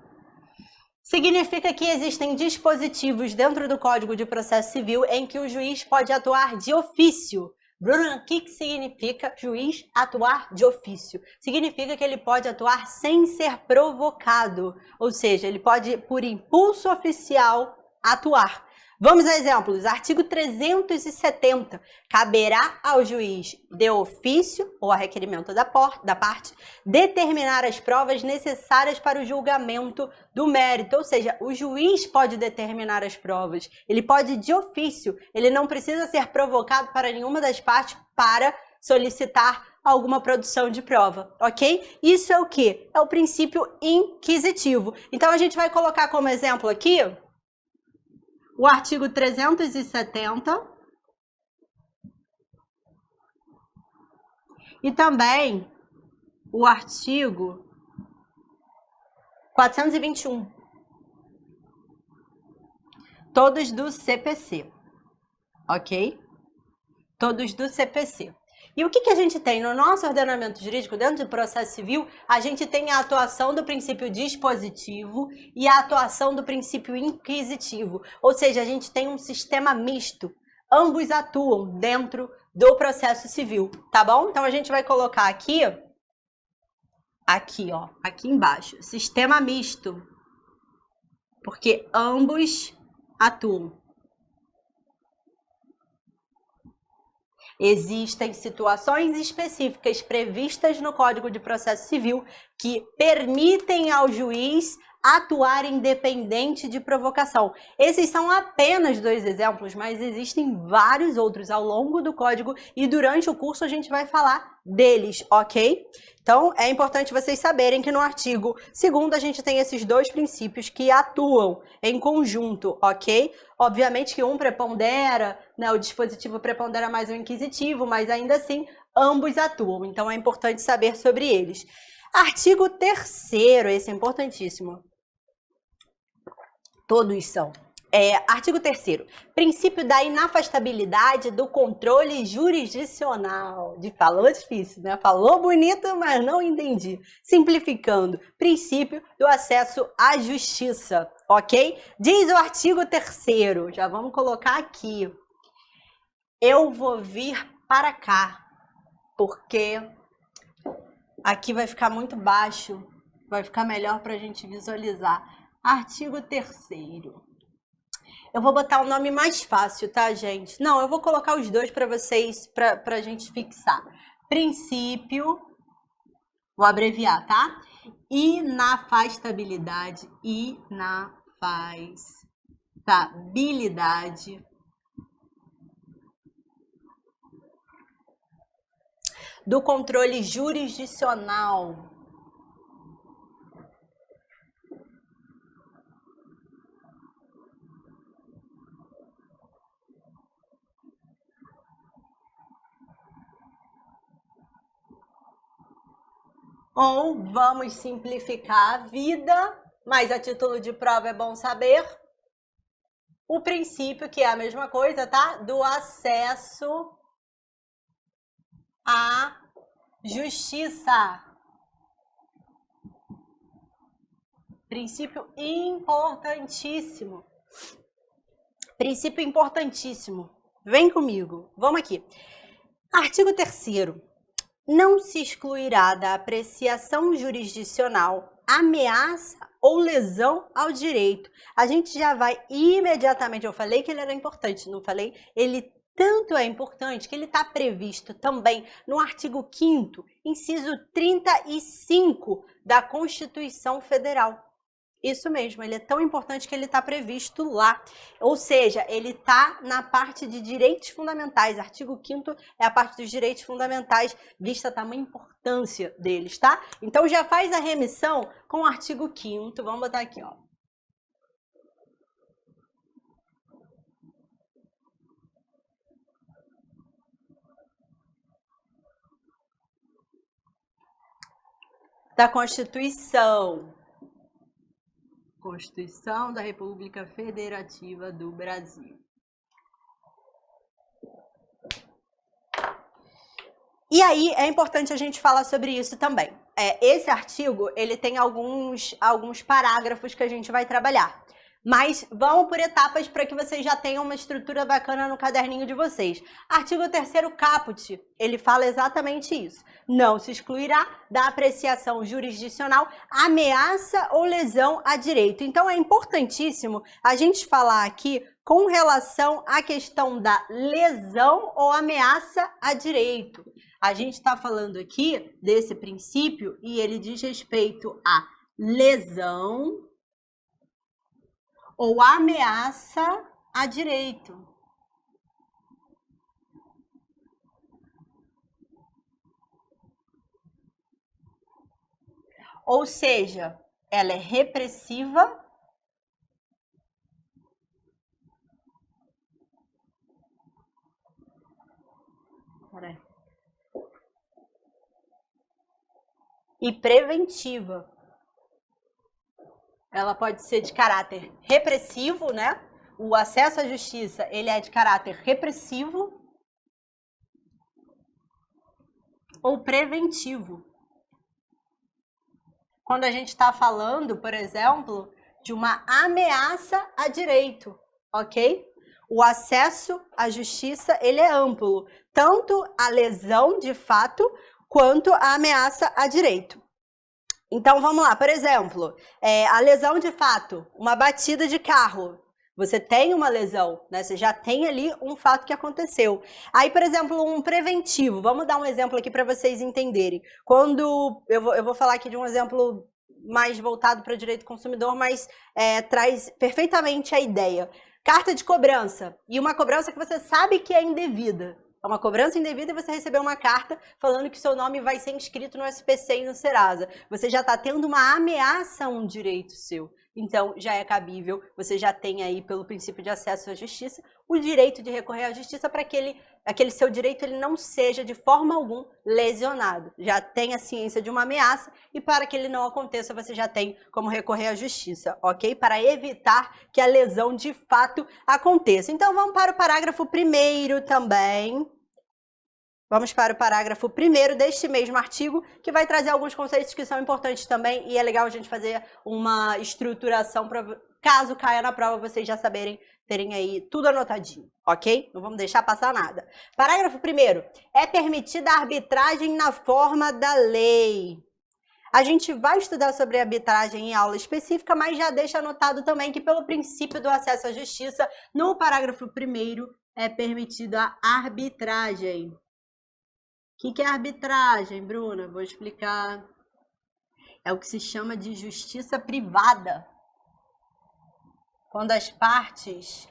Significa que existem dispositivos dentro do Código de Processo Civil em que o juiz pode atuar de ofício Bruna, o que significa juiz atuar de ofício? Significa que ele pode atuar sem ser provocado, ou seja, ele pode, por impulso oficial, atuar. Vamos a exemplos. Artigo 370. Caberá ao juiz de ofício, ou a requerimento da parte, determinar as provas necessárias para o julgamento do mérito. Ou seja, o juiz pode determinar as provas. Ele pode de ofício. Ele não precisa ser provocado para nenhuma das partes para solicitar alguma produção de prova, ok? Isso é o quê? É o princípio inquisitivo. Então, a gente vai colocar como exemplo aqui o artigo 370 e também o artigo 421, todos do CPC, ok? Todos do CPC. E o que a gente tem no nosso ordenamento jurídico, dentro do processo civil? A gente tem a atuação do princípio dispositivo e a atuação do princípio inquisitivo. Ou seja, a gente tem um sistema misto. Ambos atuam dentro do processo civil, tá bom? Então, a gente vai colocar aqui embaixo, sistema misto. Porque ambos atuam. Existem situações específicas previstas no Código de Processo Civil que permitem ao juiz atuar independente de provocação. Esses são apenas 2 exemplos, mas existem vários outros ao longo do código e durante o curso a gente vai falar deles, ok? Então, é importante vocês saberem que no artigo 2º a gente tem esses 2 princípios que atuam em conjunto, ok? Obviamente que um prepondera, né, o dispositivo prepondera mais o inquisitivo, mas ainda assim ambos atuam, então é importante saber sobre eles. Artigo 3º, esse é importantíssimo. Todos são. Artigo 3º, princípio da inafastabilidade do controle jurisdicional. Falou difícil, né? Falou bonito, mas não entendi. Simplificando, princípio do acesso à justiça, ok? Diz o artigo 3º, já vamos colocar aqui. Eu vou vir para cá, porque aqui vai ficar muito baixo, vai ficar melhor para a gente visualizar. Artigo 3º. Eu vou botar o nome mais fácil, tá, gente? Não, eu vou colocar os 2 para vocês, para a gente fixar. Princípio, vou abreviar, tá? Inafastabilidade do controle jurisdicional. Ou vamos simplificar a vida, mas a título de prova é bom saber o princípio, que é a mesma coisa, tá? Do acesso à justiça. Princípio importantíssimo. Princípio importantíssimo. Vem comigo. Vamos aqui. Artigo 3º. Não se excluirá da apreciação jurisdicional ameaça ou lesão ao direito. A gente já vai imediatamente, eu falei que ele era importante, não falei? Ele tanto é importante que ele está previsto também no artigo 5º, inciso 35 da Constituição Federal. Isso mesmo, ele é tão importante que ele está previsto lá. Ou seja, ele está na parte de direitos fundamentais. Artigo 5º é a parte dos direitos fundamentais, vista a tamanha importância deles, tá? Então, já faz a remissão com o artigo 5º. Vamos botar aqui, ó. Da Constituição da República Federativa do Brasil. E aí, é importante a gente falar sobre isso também. Esse artigo, ele tem alguns parágrafos que a gente vai trabalhar. Mas vamos por etapas para que vocês já tenham uma estrutura bacana no caderninho de vocês. Artigo 3º caput, ele fala exatamente isso. Não se excluirá da apreciação jurisdicional ameaça ou lesão a direito. Então é importantíssimo a gente falar aqui com relação à questão da lesão ou ameaça a direito. A gente está falando aqui desse princípio e ele diz respeito à lesão ou ameaça a direito. Ou seja, ela é repressiva e preventiva. Ela pode ser de caráter repressivo, né? O acesso à justiça, ele é de caráter repressivo ou preventivo. Quando a gente está falando, por exemplo, de uma ameaça a direito, ok? O acesso à justiça, ele é amplo, tanto a lesão de fato, quanto a ameaça a direito. Então, vamos lá, por exemplo, a lesão de fato, uma batida de carro. Você tem uma lesão, né? Você já tem ali um fato que aconteceu. Aí, por exemplo, um preventivo. Vamos dar um exemplo aqui para vocês entenderem. Quando eu vou falar aqui de um exemplo mais voltado para o direito do consumidor, mas traz perfeitamente a ideia. Carta de cobrança. E uma cobrança que você sabe que é indevida. É uma cobrança indevida e você recebeu uma carta falando que seu nome vai ser inscrito no SPC e no Serasa. Você já está tendo uma ameaça a um direito seu. Então, já é cabível, você já tem aí, pelo princípio de acesso à justiça, o direito de recorrer à justiça para que aquele seu direito ele não seja de forma alguma lesionado. Já tem a ciência de uma ameaça e para que ele não aconteça, você já tem como recorrer à justiça, ok? Para evitar que a lesão de fato aconteça. Então, vamos para o parágrafo 1º também. Vamos para o parágrafo 1º deste mesmo artigo, que vai trazer alguns conceitos que são importantes também, e é legal a gente fazer uma estruturação para, caso caia na prova, vocês já saberem, terem aí tudo anotadinho, ok? Não vamos deixar passar nada. Parágrafo 1º. É permitida a arbitragem na forma da lei. A gente vai estudar sobre arbitragem em aula específica, mas já deixa anotado também que pelo princípio do acesso à justiça, no parágrafo 1º, é permitida a arbitragem. O que é arbitragem, Bruna? Vou explicar. É o que se chama de justiça privada. Quando as partes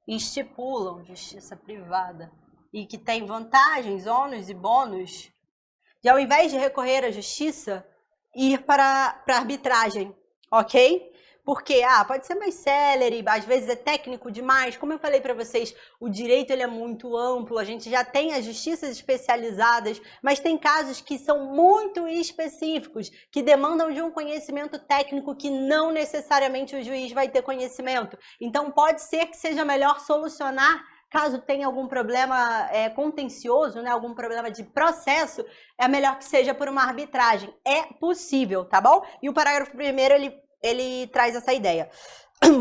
estipulam justiça privada e que tem vantagens, ônus e bônus, e ao invés de recorrer à justiça, ir para a arbitragem, ok? Porque, pode ser mais célere, às vezes é técnico demais. Como eu falei para vocês, o direito ele é muito amplo, a gente já tem as justiças especializadas, mas tem casos que são muito específicos, que demandam de um conhecimento técnico que não necessariamente o juiz vai ter conhecimento. Então, pode ser que seja melhor solucionar, caso tenha algum problema contencioso, né, algum problema de processo, é melhor que seja por uma arbitragem. É possível, tá bom? E o parágrafo 1º, ele traz essa ideia.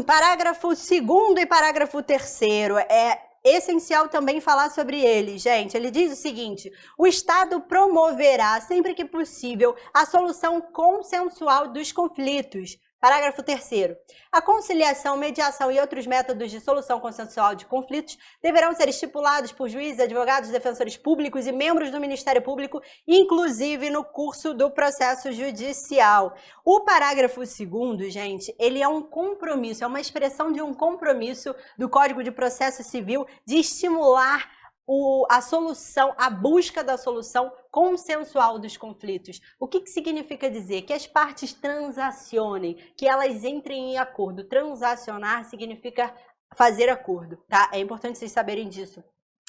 Parágrafo 2º e parágrafo 3º, é essencial também falar sobre ele, gente. Ele diz o seguinte: o Estado promoverá, sempre que possível, a solução consensual dos conflitos. Parágrafo 3º. A conciliação, mediação e outros métodos de solução consensual de conflitos deverão ser estipulados por juízes, advogados, defensores públicos e membros do Ministério Público, inclusive no curso do processo judicial. O parágrafo 2º, gente, ele é um compromisso, é uma expressão de um compromisso do Código de Processo Civil de estimular a solução, a busca da solução consensual dos conflitos. O que significa dizer? Que as partes transacionem, que elas entrem em acordo. Transacionar significa fazer acordo, tá? É importante vocês saberem disso.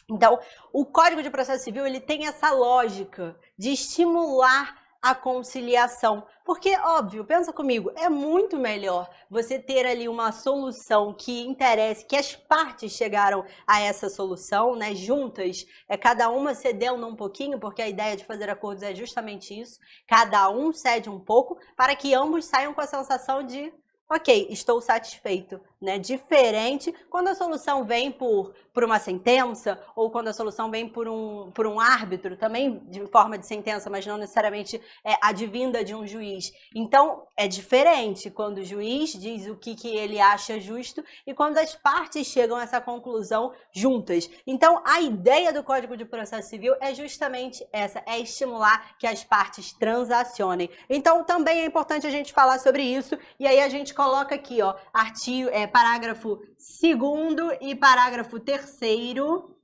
Então, o Código de Processo Civil, ele tem essa lógica de estimular a conciliação. Porque, óbvio, pensa comigo, é muito melhor você ter ali uma solução que interesse, que as partes chegaram a essa solução, né, juntas, cada uma cedendo um pouquinho, porque a ideia de fazer acordos é justamente isso, cada um cede um pouco, para que ambos saiam com a sensação de, ok, estou satisfeito, né? Diferente quando a solução vem por uma sentença ou quando a solução vem por um árbitro, também de forma de sentença, mas não necessariamente advinda de um juiz. Então, é diferente quando o juiz diz o que ele acha justo e quando as partes chegam a essa conclusão juntas. Então, a ideia do Código de Processo Civil é justamente essa, é estimular que as partes transacionem. Então, também é importante a gente falar sobre isso, e aí a gente coloca aqui, ó, parágrafo 2º e parágrafo 3º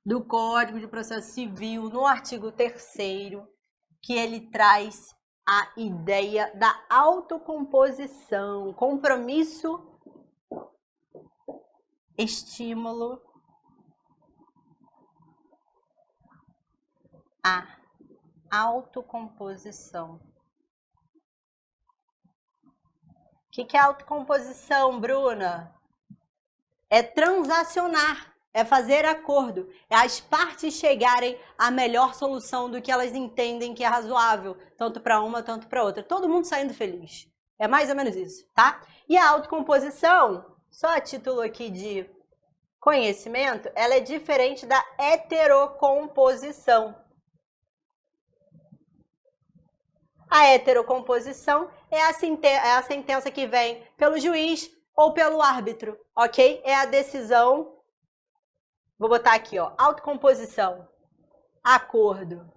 do Código de Processo Civil, no artigo 3º, que ele traz a ideia da autocomposição, compromisso, estímulo, a autocomposição. O que é autocomposição, Bruna? É transacionar, é fazer acordo, é as partes chegarem à melhor solução do que elas entendem que é razoável, tanto para uma, tanto para outra. Todo mundo saindo feliz. É mais ou menos isso, tá? E a autocomposição, só a título aqui de conhecimento, ela é diferente da heterocomposição. A heterocomposição é a sentença que vem pelo juiz ou pelo árbitro, ok? É a decisão, vou botar aqui, ó, autocomposição, acordo,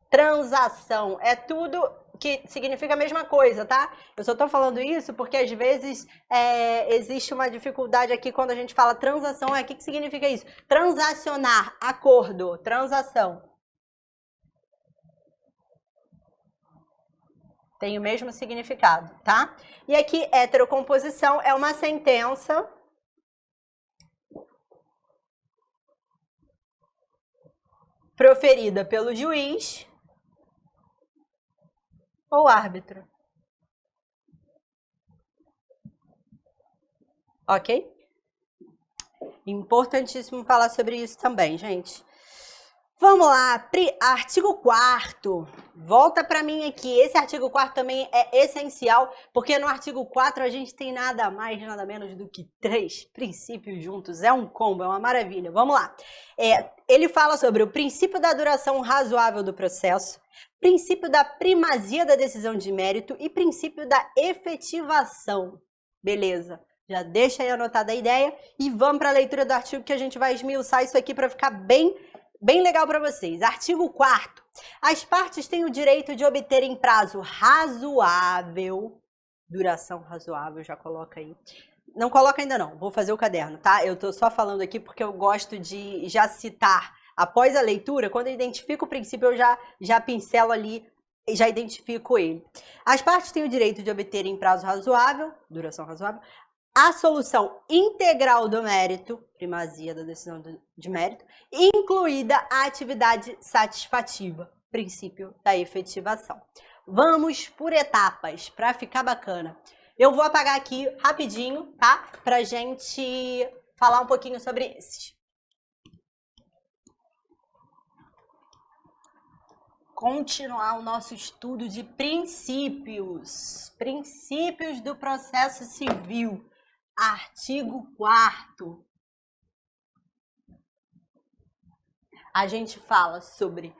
transação, é tudo que significa a mesma coisa, tá? Eu só tô falando isso porque às vezes existe uma dificuldade aqui quando a gente fala transação, o que significa isso? Transacionar, acordo, transação. Tem o mesmo significado, tá? E aqui, heterocomposição é uma sentença proferida pelo juiz ou árbitro. Ok? Importantíssimo falar sobre isso também, gente. Vamos lá, artigo 4º. Volta para mim aqui. Esse artigo 4º também é essencial, porque no artigo 4 a gente tem nada mais, nada menos do que 3 princípios juntos. É um combo, é uma maravilha. Vamos lá. Ele fala sobre o princípio da duração razoável do processo, princípio da primazia da decisão de mérito e princípio da efetivação. Beleza. Já deixa aí anotada a ideia e vamos para a leitura do artigo que a gente vai esmiuçar isso aqui para ficar bem legal para vocês. Artigo 4º. As partes têm o direito de obter em prazo razoável, duração razoável, já coloca aí. Não coloca ainda não, vou fazer o caderno, tá? Eu tô só falando aqui porque eu gosto de já citar após a leitura, quando eu identifico o princípio, eu já pincelo ali e já identifico ele. As partes têm o direito de obter em prazo razoável, duração razoável, a solução integral do mérito, primazia da decisão de mérito, incluída a atividade satisfativa, princípio da efetivação. Vamos por etapas, para ficar bacana. Eu vou apagar aqui rapidinho, tá? Pra gente falar um pouquinho sobre esses. Continuar o nosso estudo de princípios. Princípios do processo civil. Artigo 4º. A gente fala sobre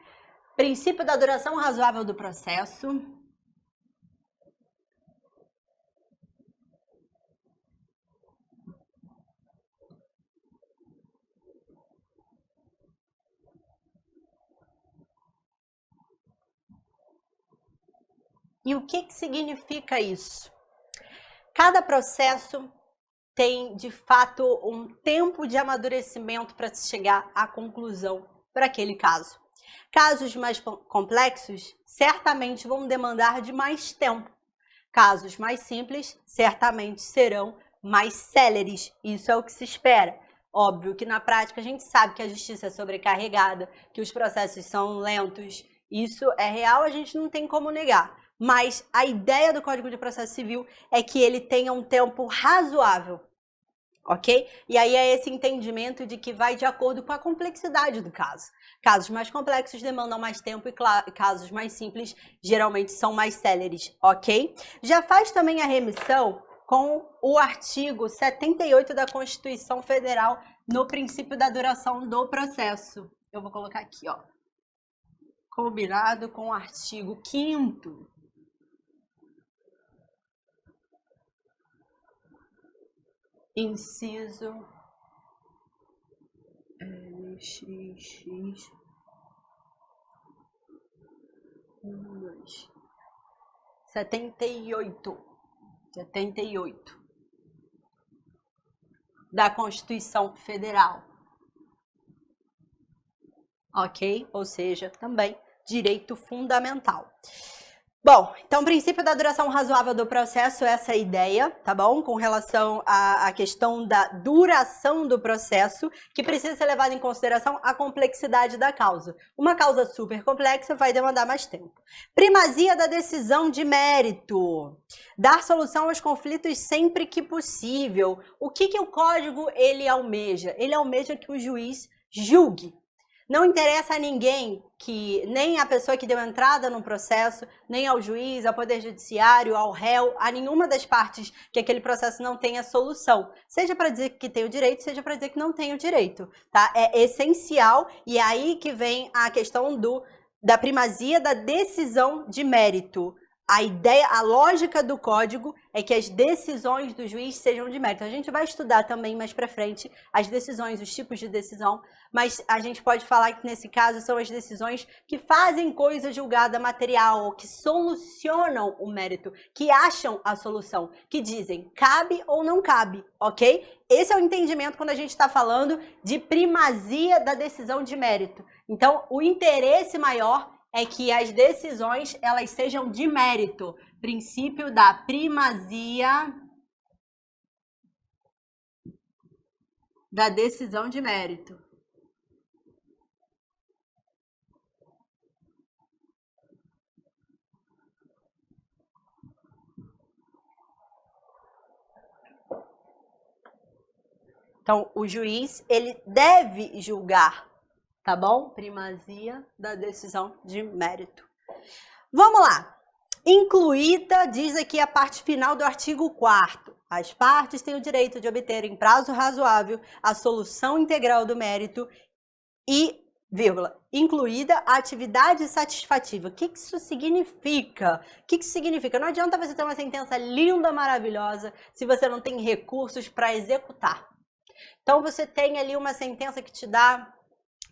princípio da duração razoável do processo. E o que significa isso? Cada processo tem, de fato, um tempo de amadurecimento para se chegar à conclusão para aquele caso. Casos mais complexos certamente vão demandar de mais tempo. Casos mais simples certamente serão mais céleres. Isso é o que se espera. Óbvio que na prática a gente sabe que a justiça é sobrecarregada, que os processos são lentos. Isso é real, a gente não tem como negar. Mas a ideia do Código de Processo Civil é que ele tenha um tempo razoável. ok? E aí é esse entendimento de que vai de acordo com a complexidade do caso. Casos mais complexos demandam mais tempo e casos mais simples geralmente são mais céleres, ok? Já faz também a remissão com o artigo 78 da Constituição Federal no princípio da duração do processo. Eu vou colocar aqui, ó. Combinado com o artigo 5º. Inciso LXX 78 da Constituição Federal. Ok? Ou seja, também direito fundamental. Bom, então, princípio da duração razoável do processo, essa é a ideia, tá bom? Com relação à questão da duração do processo, que precisa ser levada em consideração a complexidade da causa. Uma causa super complexa vai demandar mais tempo. Primazia da decisão de mérito. Dar solução aos conflitos sempre que possível. O que o código ele almeja? Ele almeja que o juiz julgue. Não interessa a ninguém, nem a pessoa que deu entrada no processo, nem ao juiz, ao poder judiciário, ao réu, a nenhuma das partes que aquele processo não tenha solução. Seja para dizer que tem o direito, seja para dizer que não tem o direito. Tá? É essencial e é aí que vem a questão da primazia da decisão de mérito. A ideia, a lógica do código é que as decisões do juiz sejam de mérito. A gente vai estudar também mais para frente as decisões, os tipos de decisão, mas a gente pode falar que nesse caso são as decisões que fazem coisa julgada material, ou que solucionam o mérito, que acham a solução, que dizem cabe ou não cabe, ok? Esse é o entendimento quando a gente está falando de primazia da decisão de mérito. Então, o interesse maior é que as decisões elas sejam de mérito. Princípio da primazia da decisão de mérito. Então, o juiz, ele deve julgar, tá bom? Primazia da decisão de mérito. Vamos lá. Incluída, diz aqui a parte final do artigo 4º. As partes têm o direito de obter em prazo razoável a solução integral do mérito e, incluída a atividade satisfativa. O que isso significa? O que isso significa? Não adianta você ter uma sentença linda, maravilhosa, se você não tem recursos para executar. Então, você tem ali uma sentença que te dá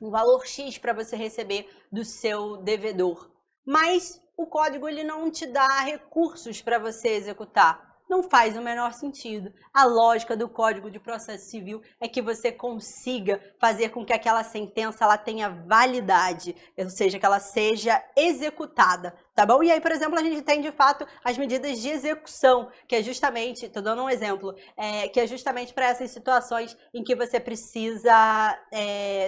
um valor X para você receber do seu devedor. Mas o código ele não te dá recursos para você executar. Não faz o menor sentido. A lógica do Código de Processo Civil é que você consiga fazer com que aquela sentença ela tenha validade, ou seja, que ela seja executada, tá bom? E aí, por exemplo, a gente tem de fato as medidas de execução, que é justamente, estou dando um exemplo, que é justamente para essas situações em que você precisa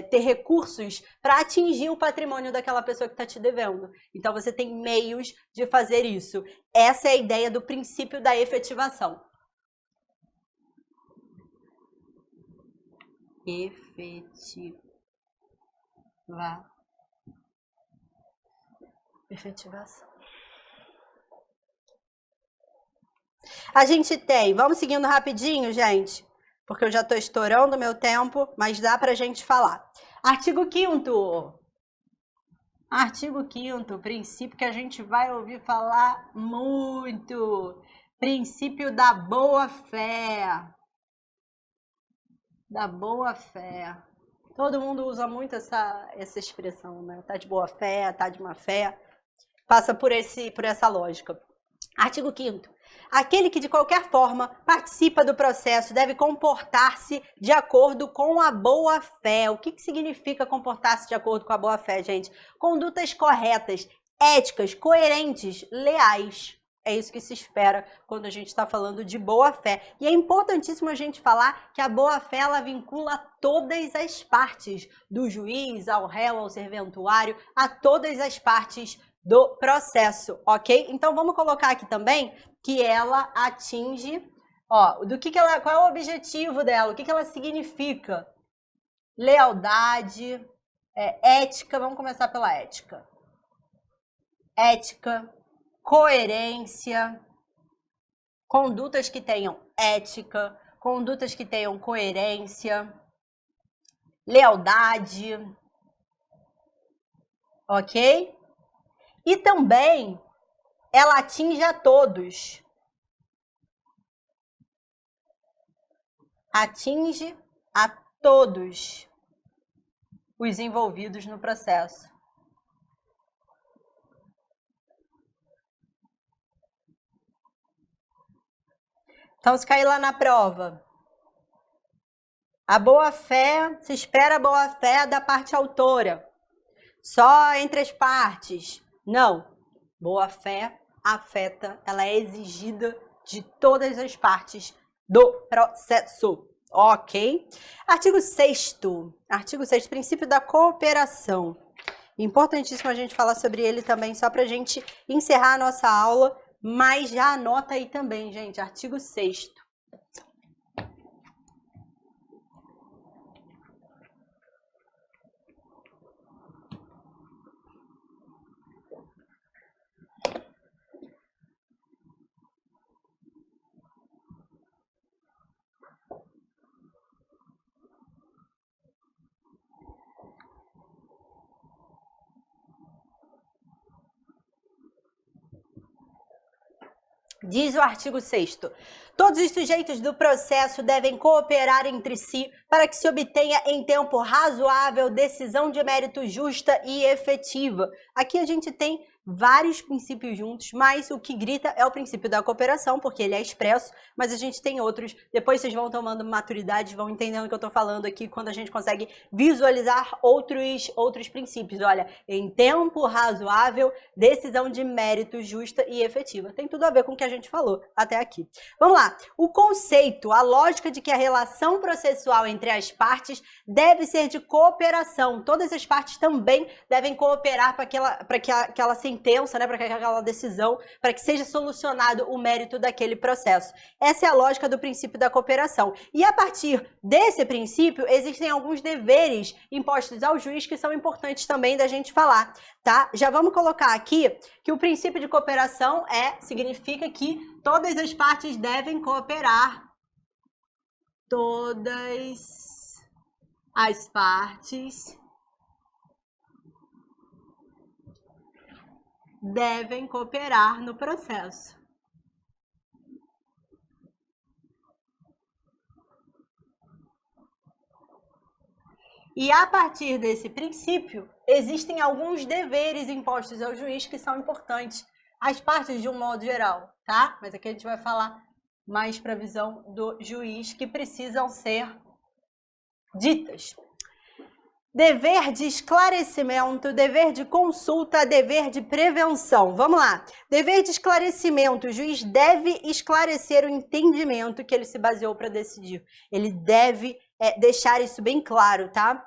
ter recursos para atingir o patrimônio daquela pessoa que está te devendo. Então, você tem meios de fazer isso. Essa é a ideia do princípio da efetivação. Efetivação. A gente tem, vamos seguindo rapidinho, gente, porque eu já estou estourando o meu tempo, mas dá para a gente falar. Artigo 5º. Artigo 5º, princípio que a gente vai ouvir falar muito. Princípio da boa-fé. Da boa-fé. Todo mundo usa muito essa expressão, né? Tá de boa-fé, tá de má-fé. Passa por essa lógica. Artigo 5º. Aquele que de qualquer forma participa do processo deve comportar-se de acordo com a boa-fé. O que significa comportar-se de acordo com a boa-fé, gente? Condutas corretas, éticas, coerentes, leais. É isso que se espera quando a gente está falando de boa-fé. E é importantíssimo a gente falar que a boa-fé ela vincula todas as partes, do juiz ao réu, ao serventuário, a todas as partes do processo, ok? Então vamos colocar aqui também que ela atinge Ó, qual é o objetivo dela? O que ela significa? Lealdade, ética, vamos começar pela ética. Ética, coerência, condutas que tenham ética, condutas que tenham coerência, lealdade, ok? E também ela atinge a todos. Atinge a todos os envolvidos no processo. Então, se cair lá na prova, a boa-fé, se espera a boa-fé da parte autora, só entre as partes. Não, boa-fé afeta, ela é exigida de todas as partes do processo, ok? Artigo 6º, princípio da cooperação. Importantíssimo a gente falar sobre ele também, só para a gente encerrar a nossa aula, mas já anota aí também, gente, artigo 6º. Diz o artigo 6º. Todos os sujeitos do processo devem cooperar entre si para que se obtenha em tempo razoável decisão de mérito justa e efetiva. Aqui a gente tem vários princípios juntos, mas o que grita é o princípio da cooperação, porque ele é expresso, mas a gente tem outros. Depois vocês vão tomando maturidade, vão entendendo o que eu estou falando aqui, quando a gente consegue visualizar outros princípios. Olha, em tempo razoável, decisão de mérito justa e efetiva. Tem tudo a ver com o que a gente falou até aqui. Vamos lá. O conceito, a lógica de que a relação processual entre as partes deve ser de cooperação. Todas as partes também devem cooperar para que aquela sentença, né, para que aquela decisão, para que seja solucionado o mérito daquele processo. Essa é a lógica do princípio da cooperação. E a partir desse princípio, existem alguns deveres impostos ao juiz que são importantes também da gente falar, tá? Já vamos colocar aqui que o princípio de cooperação significa que todas as partes devem cooperar. Todas as partes devem cooperar no processo. E a partir desse princípio, existem alguns deveres impostos ao juiz que são importantes às partes de um modo geral, tá? Mas aqui a gente vai falar mais para a visão do juiz que precisam ser ditas. Dever de esclarecimento, dever de consulta, dever de prevenção. Vamos lá. Dever de esclarecimento. O juiz deve esclarecer o entendimento que ele se baseou para decidir. Ele deve deixar isso bem claro, tá?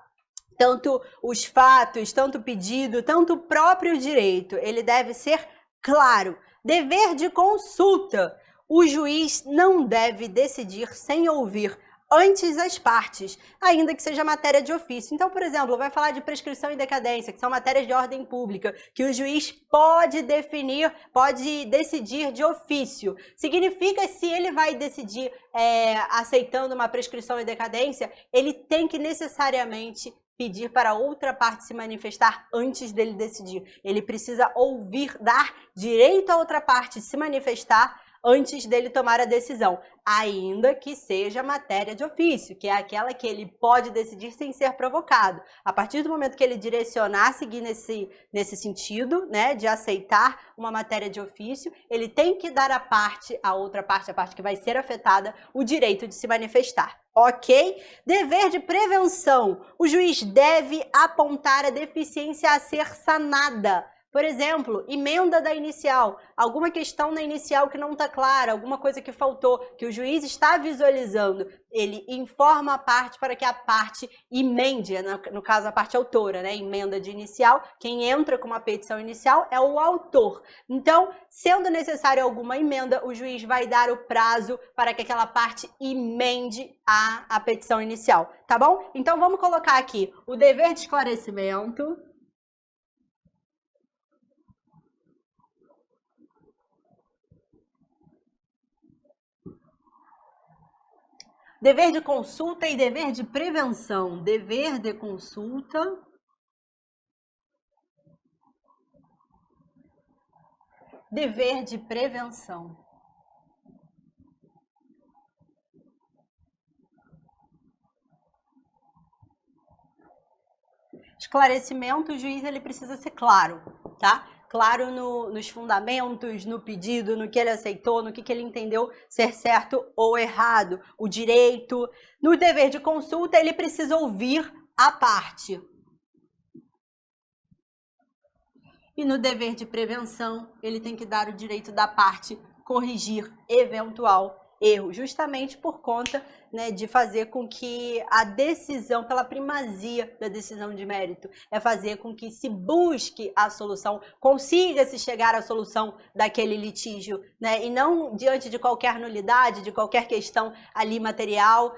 Tanto os fatos, tanto o pedido, tanto o próprio direito. Ele deve ser claro. Dever de consulta. O juiz não deve decidir sem ouvir antes as partes, ainda que seja matéria de ofício. Então, por exemplo, vai falar de prescrição e decadência, que são matérias de ordem pública, que o juiz pode definir, pode decidir de ofício. Significa se ele vai decidir aceitando uma prescrição e decadência, ele tem que necessariamente pedir para outra parte se manifestar antes dele decidir. Ele precisa ouvir, dar direito a outra parte se manifestar antes dele tomar a decisão, ainda que seja matéria de ofício, que é aquela que ele pode decidir sem ser provocado. A partir do momento que ele direcionar, seguir nesse sentido, né, de aceitar uma matéria de ofício, ele tem que dar a outra parte, a parte que vai ser afetada, o direito de se manifestar. Ok? Dever de prevenção. O juiz deve apontar a deficiência a ser sanada Por exemplo, emenda da inicial, alguma questão na inicial que não está clara, alguma coisa que faltou, que o juiz está visualizando, ele informa a parte para que a parte emende, no caso a parte autora, né? Emenda de inicial, quem entra com uma petição inicial é o autor. Então, sendo necessário alguma emenda, o juiz vai dar o prazo para que aquela parte emende a petição inicial, tá bom? Então, vamos colocar aqui o dever de esclarecimento. Dever de consulta e dever de prevenção. Dever de consulta. Dever de prevenção. Esclarecimento, o juiz ele precisa ser claro, tá? Claro nos fundamentos, no pedido, no que ele aceitou, no que ele entendeu ser certo ou errado, o direito. No dever de consulta, ele precisa ouvir a parte. E no dever de prevenção, ele tem que dar o direito da parte corrigir eventual erro, justamente por conta, né, de fazer com que a decisão, pela primazia da decisão de mérito, é fazer com que se busque a solução, consiga-se chegar à solução daquele litígio, né, e não diante de qualquer nulidade, de qualquer questão ali material,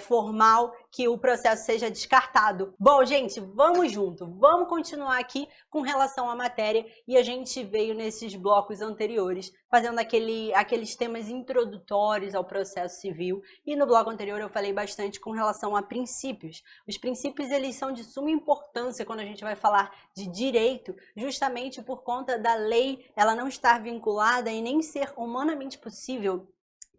formal, que o processo seja descartado. Bom, gente, vamos junto, vamos continuar aqui com relação à matéria, e a gente veio nesses blocos anteriores, fazendo aqueles temas introdutórios ao processo civil, e no bloco anterior eu falei bastante com relação a princípios. Os princípios, eles são de suma importância quando a gente vai falar de direito, justamente por conta da lei, ela não estar vinculada e nem ser humanamente possível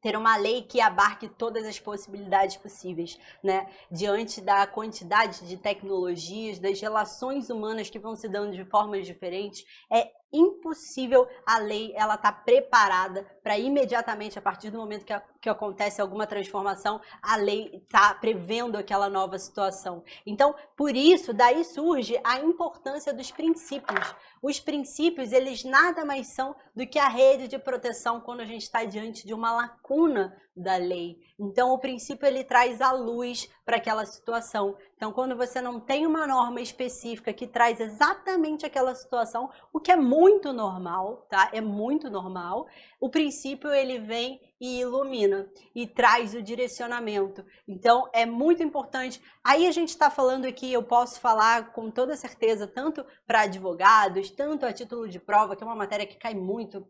ter uma lei que abarque todas as possibilidades possíveis, né? Diante da quantidade de tecnologias, das relações humanas que vão se dando de formas diferentes, é impossível a lei ela tá preparada para imediatamente, a partir do momento que acontece alguma transformação, a lei tá prevendo aquela nova situação. Então, por isso, daí surge a importância dos princípios. Os princípios, eles nada mais são do que a rede de proteção quando a gente está diante de uma lacuna da lei. Então, o princípio, ele traz a luz para aquela situação. Então, quando você não tem uma norma específica que traz exatamente aquela situação, o que é muito normal, tá? É muito normal. O princípio, ele vem e ilumina e traz o direcionamento. Então, é muito importante. Aí a gente está falando aqui, eu posso falar com toda certeza, tanto para advogados, tanto a título de prova, que é uma matéria que cai muito.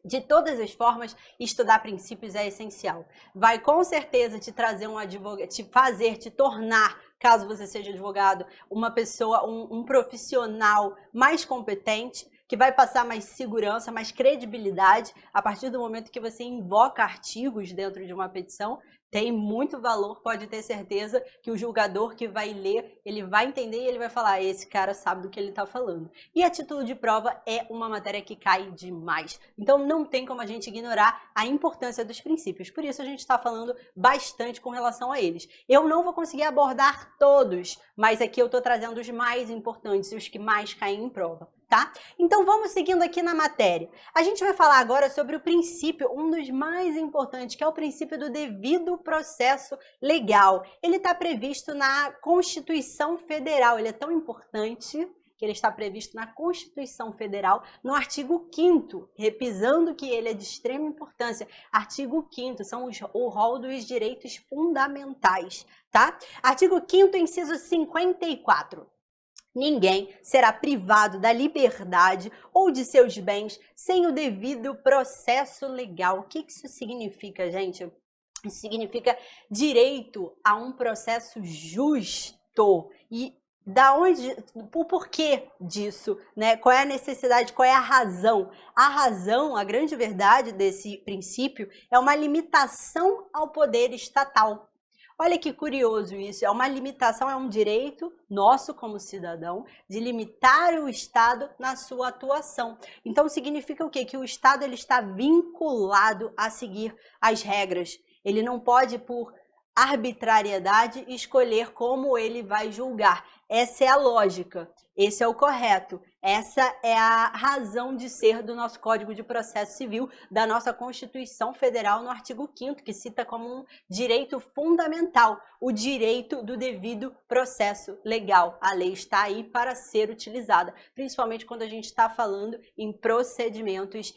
De todas as formas, estudar princípios é essencial. Vai com certeza te trazer um advogado, te tornar, caso você seja advogado, uma pessoa, um profissional mais competente, que vai passar mais segurança, mais credibilidade, a partir do momento que você invoca artigos dentro de uma petição. Tem muito valor, pode ter certeza que o julgador que vai ler, ele vai entender e ele vai falar, esse cara sabe do que ele está falando. E a título de prova é uma matéria que cai demais. Então não tem como a gente ignorar a importância dos princípios. Por isso a gente está falando bastante com relação a eles. Eu não vou conseguir abordar todos, mas aqui eu estou trazendo os mais importantes e os que mais caem em prova. Tá? Então vamos seguindo aqui na matéria. A gente vai falar agora sobre o princípio, um dos mais importantes, que é o princípio do devido processo legal. Ele está previsto na Constituição Federal, ele é tão importante que ele está previsto na Constituição Federal, no artigo 5º, repisando que ele é de extrema importância. Artigo 5º, são o rol dos direitos fundamentais, tá? Artigo 5º, inciso 54. Ninguém será privado da liberdade ou de seus bens sem o devido processo legal. O que isso significa, gente? Isso significa direito a um processo justo. E da onde, o porquê disso, né? Qual é a necessidade, qual é a razão? A razão, a grande verdade desse princípio é uma limitação ao poder estatal. Olha que curioso isso, é uma limitação, é um direito nosso como cidadão de limitar o Estado na sua atuação. Então significa o quê? Que o Estado ele está vinculado a seguir as regras. Ele não pode, por arbitrariedade, escolher como ele vai julgar. Essa é a lógica. Esse é o correto. Essa é a razão de ser do nosso Código de Processo Civil, da nossa Constituição Federal, no artigo 5º, que cita como um direito fundamental o direito do devido processo legal. A lei está aí para ser utilizada, principalmente quando a gente está falando em procedimentos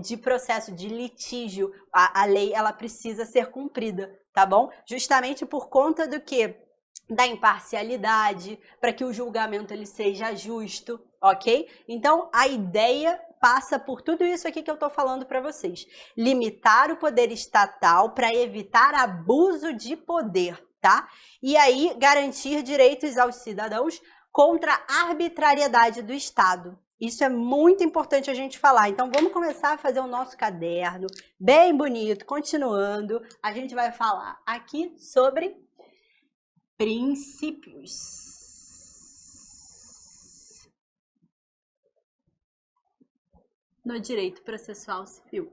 de processo, de litígio. A lei, ela precisa ser cumprida, tá bom? Justamente por conta do quê? Da imparcialidade, para que o julgamento ele seja justo, ok? Então, a ideia passa por tudo isso aqui que eu estou falando para vocês. Limitar o poder estatal para evitar abuso de poder, tá? E aí, garantir direitos aos cidadãos contra a arbitrariedade do Estado. Isso é muito importante a gente falar. Então, vamos começar a fazer o nosso caderno, bem bonito. Continuando, a gente vai falar aqui sobre princípios no direito processual civil.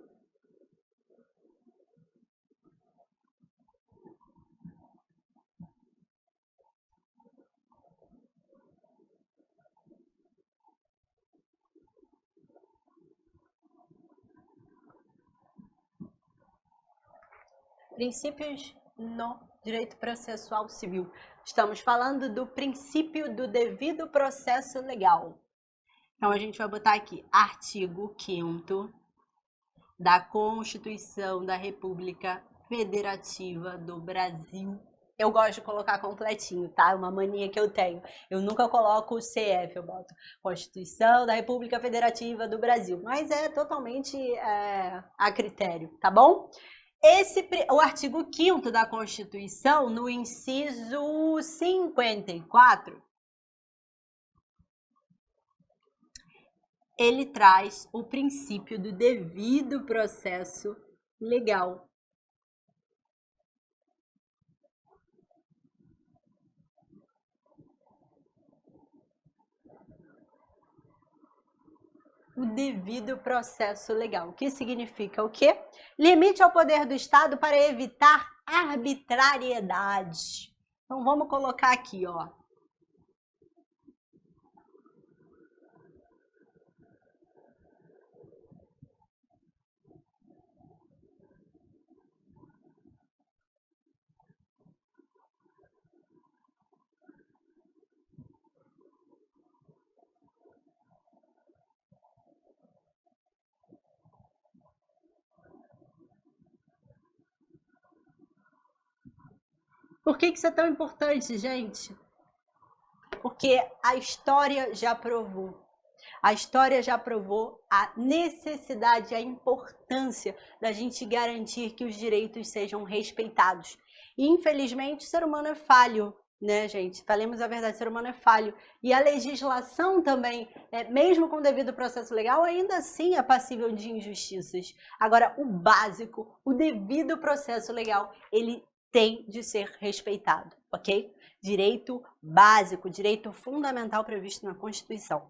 Princípios no direito processual civil. Estamos falando do princípio do devido processo legal. Então, a gente vai botar aqui, artigo 5º da Constituição da República Federativa do Brasil. Eu gosto de colocar completinho, tá? É uma mania que eu tenho. Eu nunca coloco o CF, eu boto Constituição da República Federativa do Brasil. Mas é totalmente a critério, tá bom? O artigo 5º da Constituição, no inciso 54, ele traz o princípio do devido processo legal. O devido processo legal, que significa o quê? Limite ao poder do Estado para evitar arbitrariedade. Então, vamos colocar aqui, ó. Por que isso é tão importante, gente? Porque a história já provou. A história já provou a necessidade, a importância da gente garantir que os direitos sejam respeitados. E, infelizmente, o ser humano é falho, né, gente? Falemos a verdade, o ser humano é falho. E a legislação também, mesmo com o devido processo legal, ainda assim é passível de injustiças. Agora, o básico, o devido processo legal, ele tem de ser respeitado, ok? Direito básico, direito fundamental previsto na Constituição.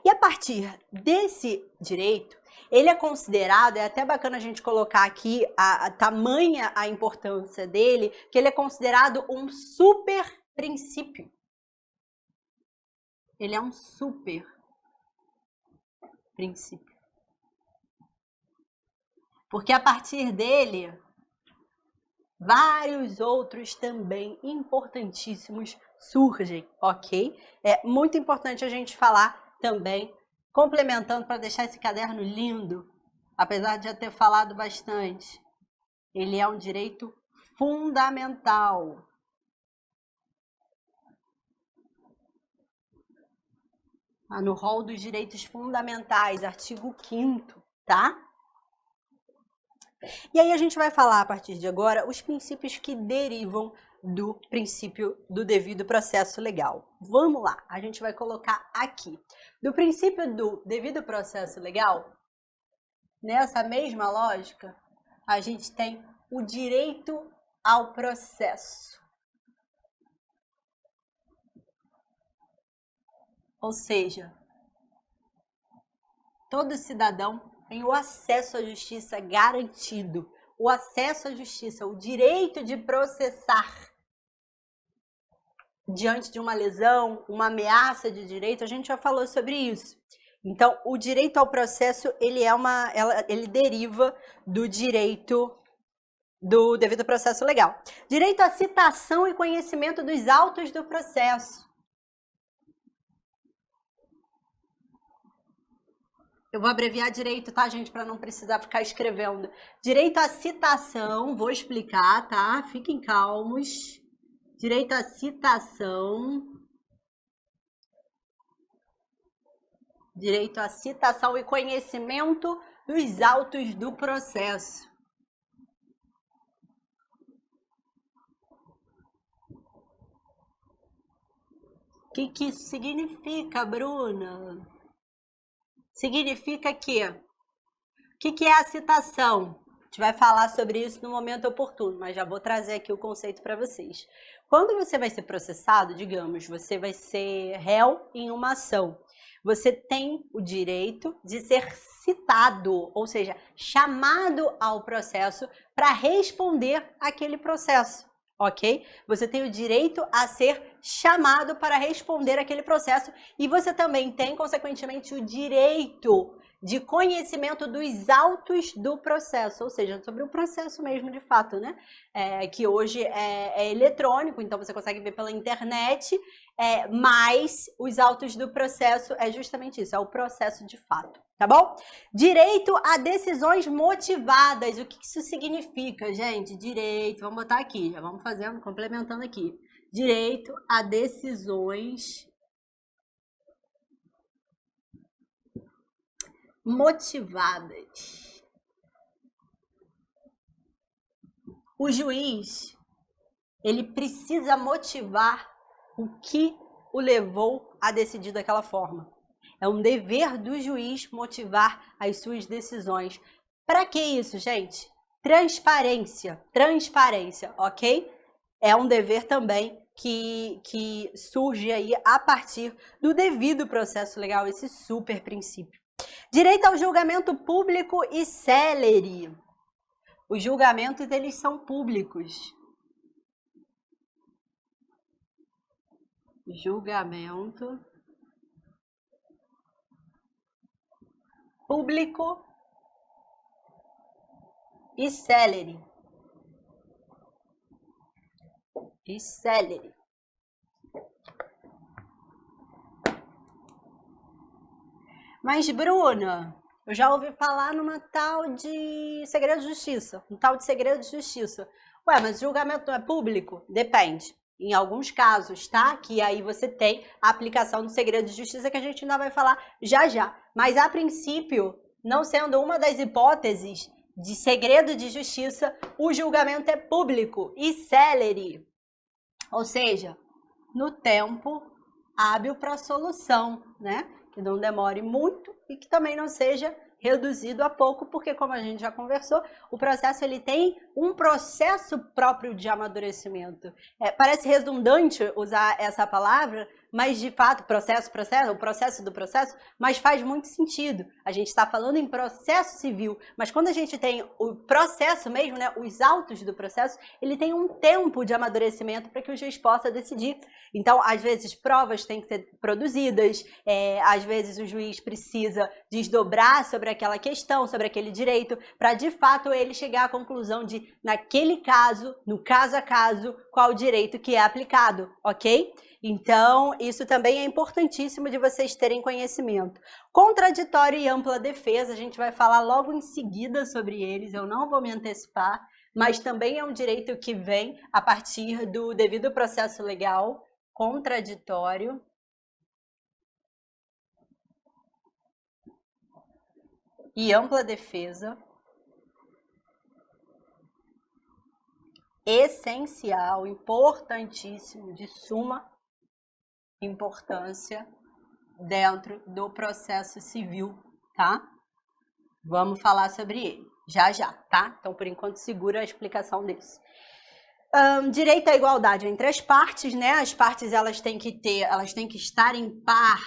E a partir desse direito, ele é considerado, é até bacana a gente colocar aqui a tamanha a importância dele, que ele é considerado um super princípio. Ele é um super princípio. Porque a partir dele, vários outros também importantíssimos surgem, ok? É muito importante a gente falar também, complementando para deixar esse caderno lindo, apesar de já ter falado bastante, ele é um direito fundamental. No rol dos direitos fundamentais, artigo 5º, tá? E aí a gente vai falar a partir de agora os princípios que derivam do princípio do devido processo legal. Vamos lá, a gente vai colocar aqui. Do princípio do devido processo legal, nessa mesma lógica, a gente tem o direito ao processo. Ou seja, todo cidadão tem o acesso à justiça garantido, o acesso à justiça, o direito de processar. diante de uma lesão, uma ameaça de direito, a gente já falou sobre isso. Então, o direito ao processo, ele deriva do direito do devido processo legal. Direito à citação e conhecimento dos autos do processo. Eu vou abreviar direito, tá, gente? Para não precisar ficar escrevendo. Direito à citação, vou explicar, tá? Fiquem calmos. Direito à citação. Direito à citação e conhecimento dos autos do processo. O que isso significa, Bruna? Significa que o que é a citação? A gente vai falar sobre isso no momento oportuno, mas já vou trazer aqui o conceito para vocês. Quando você vai ser processado, digamos, você vai ser réu em uma ação. Você tem o direito de ser citado, ou seja, chamado ao processo para responder aquele processo, ok? Você tem o direito a ser chamado para responder aquele processo e você também tem, consequentemente, o direito de conhecimento dos autos do processo, ou seja, sobre o processo mesmo de fato, né? Que hoje é eletrônico, então você consegue ver pela internet, mas os autos do processo é justamente isso, é o processo de fato, tá bom? Direito a decisões motivadas, o que isso significa, gente? Direito, vamos botar aqui, já vamos fazendo, complementando aqui. Direito a decisões motivadas. O juiz, ele precisa motivar o que o levou a decidir daquela forma. É um dever do juiz motivar as suas decisões. Para que isso, gente? Transparência, ok? É um dever também que surge aí a partir do devido processo legal, esse super princípio. Direito ao julgamento público e célere. Os julgamentos, eles são públicos. Julgamento público e célere. Mas, Bruna, eu já ouvi falar numa tal de segredo de justiça. Ué, mas o julgamento não é público? Depende. Em alguns casos, tá? Que aí você tem a aplicação do segredo de justiça que a gente ainda vai falar já. Mas, a princípio, não sendo uma das hipóteses de segredo de justiça, o julgamento é público e célere. Ou seja, no tempo hábil para solução, né? Que não demore muito e que também não seja reduzido a pouco, porque como a gente já conversou, o processo ele tem um processo próprio de amadurecimento. Parece redundante usar essa palavra, mas de fato, o processo do processo, mas faz muito sentido. A gente está falando em processo civil, mas quando a gente tem o processo mesmo, né, os autos do processo, ele tem um tempo de amadurecimento para que o juiz possa decidir. Então, às vezes, provas têm que ser produzidas, às vezes o juiz precisa desdobrar sobre aquela questão, sobre aquele direito, para de fato ele chegar à conclusão de, naquele caso, no caso a caso, qual o direito que é aplicado, ok? Então, isso também é importantíssimo de vocês terem conhecimento. Contraditório e ampla defesa, a gente vai falar logo em seguida sobre eles, eu não vou me antecipar, mas também é um direito que vem a partir do devido processo legal. Contraditório e ampla defesa, essencial, importantíssimo, de suma importância dentro do processo civil, tá? Vamos falar sobre ele já, tá? Então, por enquanto, segura a explicação desse. Direito à igualdade entre as partes, né? As partes elas têm que estar em par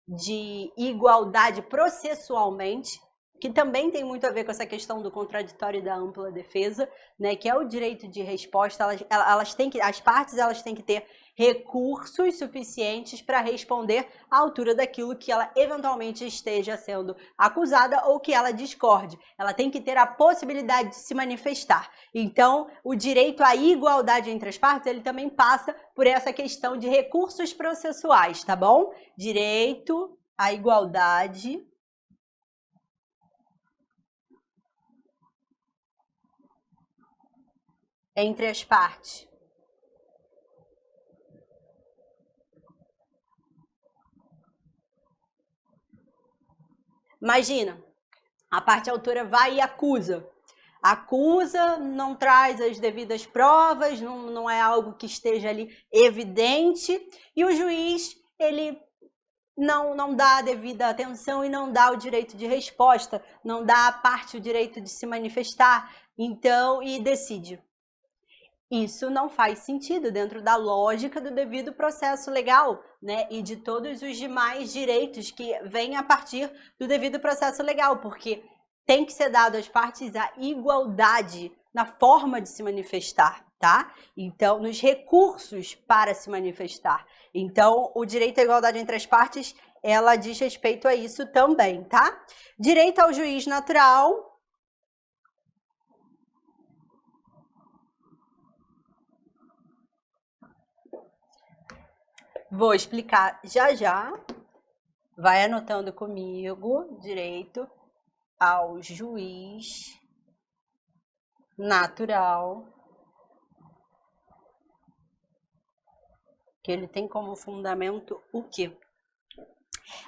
de igualdade processualmente, que também tem muito a ver com essa questão do contraditório e da ampla defesa, né? Que é o direito de resposta. As partes elas têm que ter recursos suficientes para responder à altura daquilo que ela eventualmente esteja sendo acusada ou que ela discorde. Ela tem que ter a possibilidade de se manifestar. Então, o direito à igualdade entre as partes, ele também passa por essa questão de recursos processuais, tá bom? Direito à igualdade entre as partes. Imagina, a parte autora vai e acusa. Acusa, não traz as devidas provas, não é algo que esteja ali evidente, e o juiz, ele não dá a devida atenção e não dá o direito de resposta, não dá à parte o direito de se manifestar, então, e decide. Isso não faz sentido dentro da lógica do devido processo legal, né? E de todos os demais direitos que vêm a partir do devido processo legal, porque tem que ser dado às partes a igualdade na forma de se manifestar, tá? Então, nos recursos para se manifestar. Então, o direito à igualdade entre as partes, ela diz respeito a isso também, tá? Direito ao juiz natural. Vou explicar já já. Vai anotando comigo. Direito ao juiz natural, que ele tem como fundamento o quê?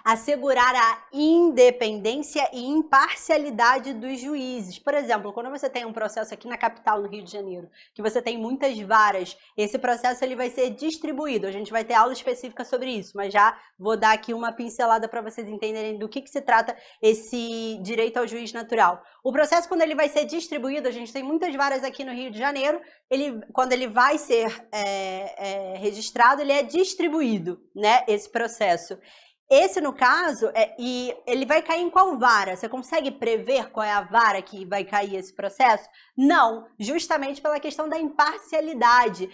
Assegurar a independência e imparcialidade dos juízes. Por exemplo, quando você tem um processo aqui na capital, no Rio de Janeiro, que você tem muitas varas, esse processo ele vai ser distribuído. A gente vai ter aula específica sobre isso, mas já vou dar aqui uma pincelada para vocês entenderem do que se trata esse direito ao juiz natural. O processo, quando ele vai ser distribuído, a gente tem muitas varas aqui no Rio de Janeiro, quando ele vai ser registrado, ele é distribuído, né, esse processo. Esse, no caso, e ele vai cair em qual vara? Você consegue prever qual é a vara que vai cair esse processo? Não, justamente pela questão da imparcialidade.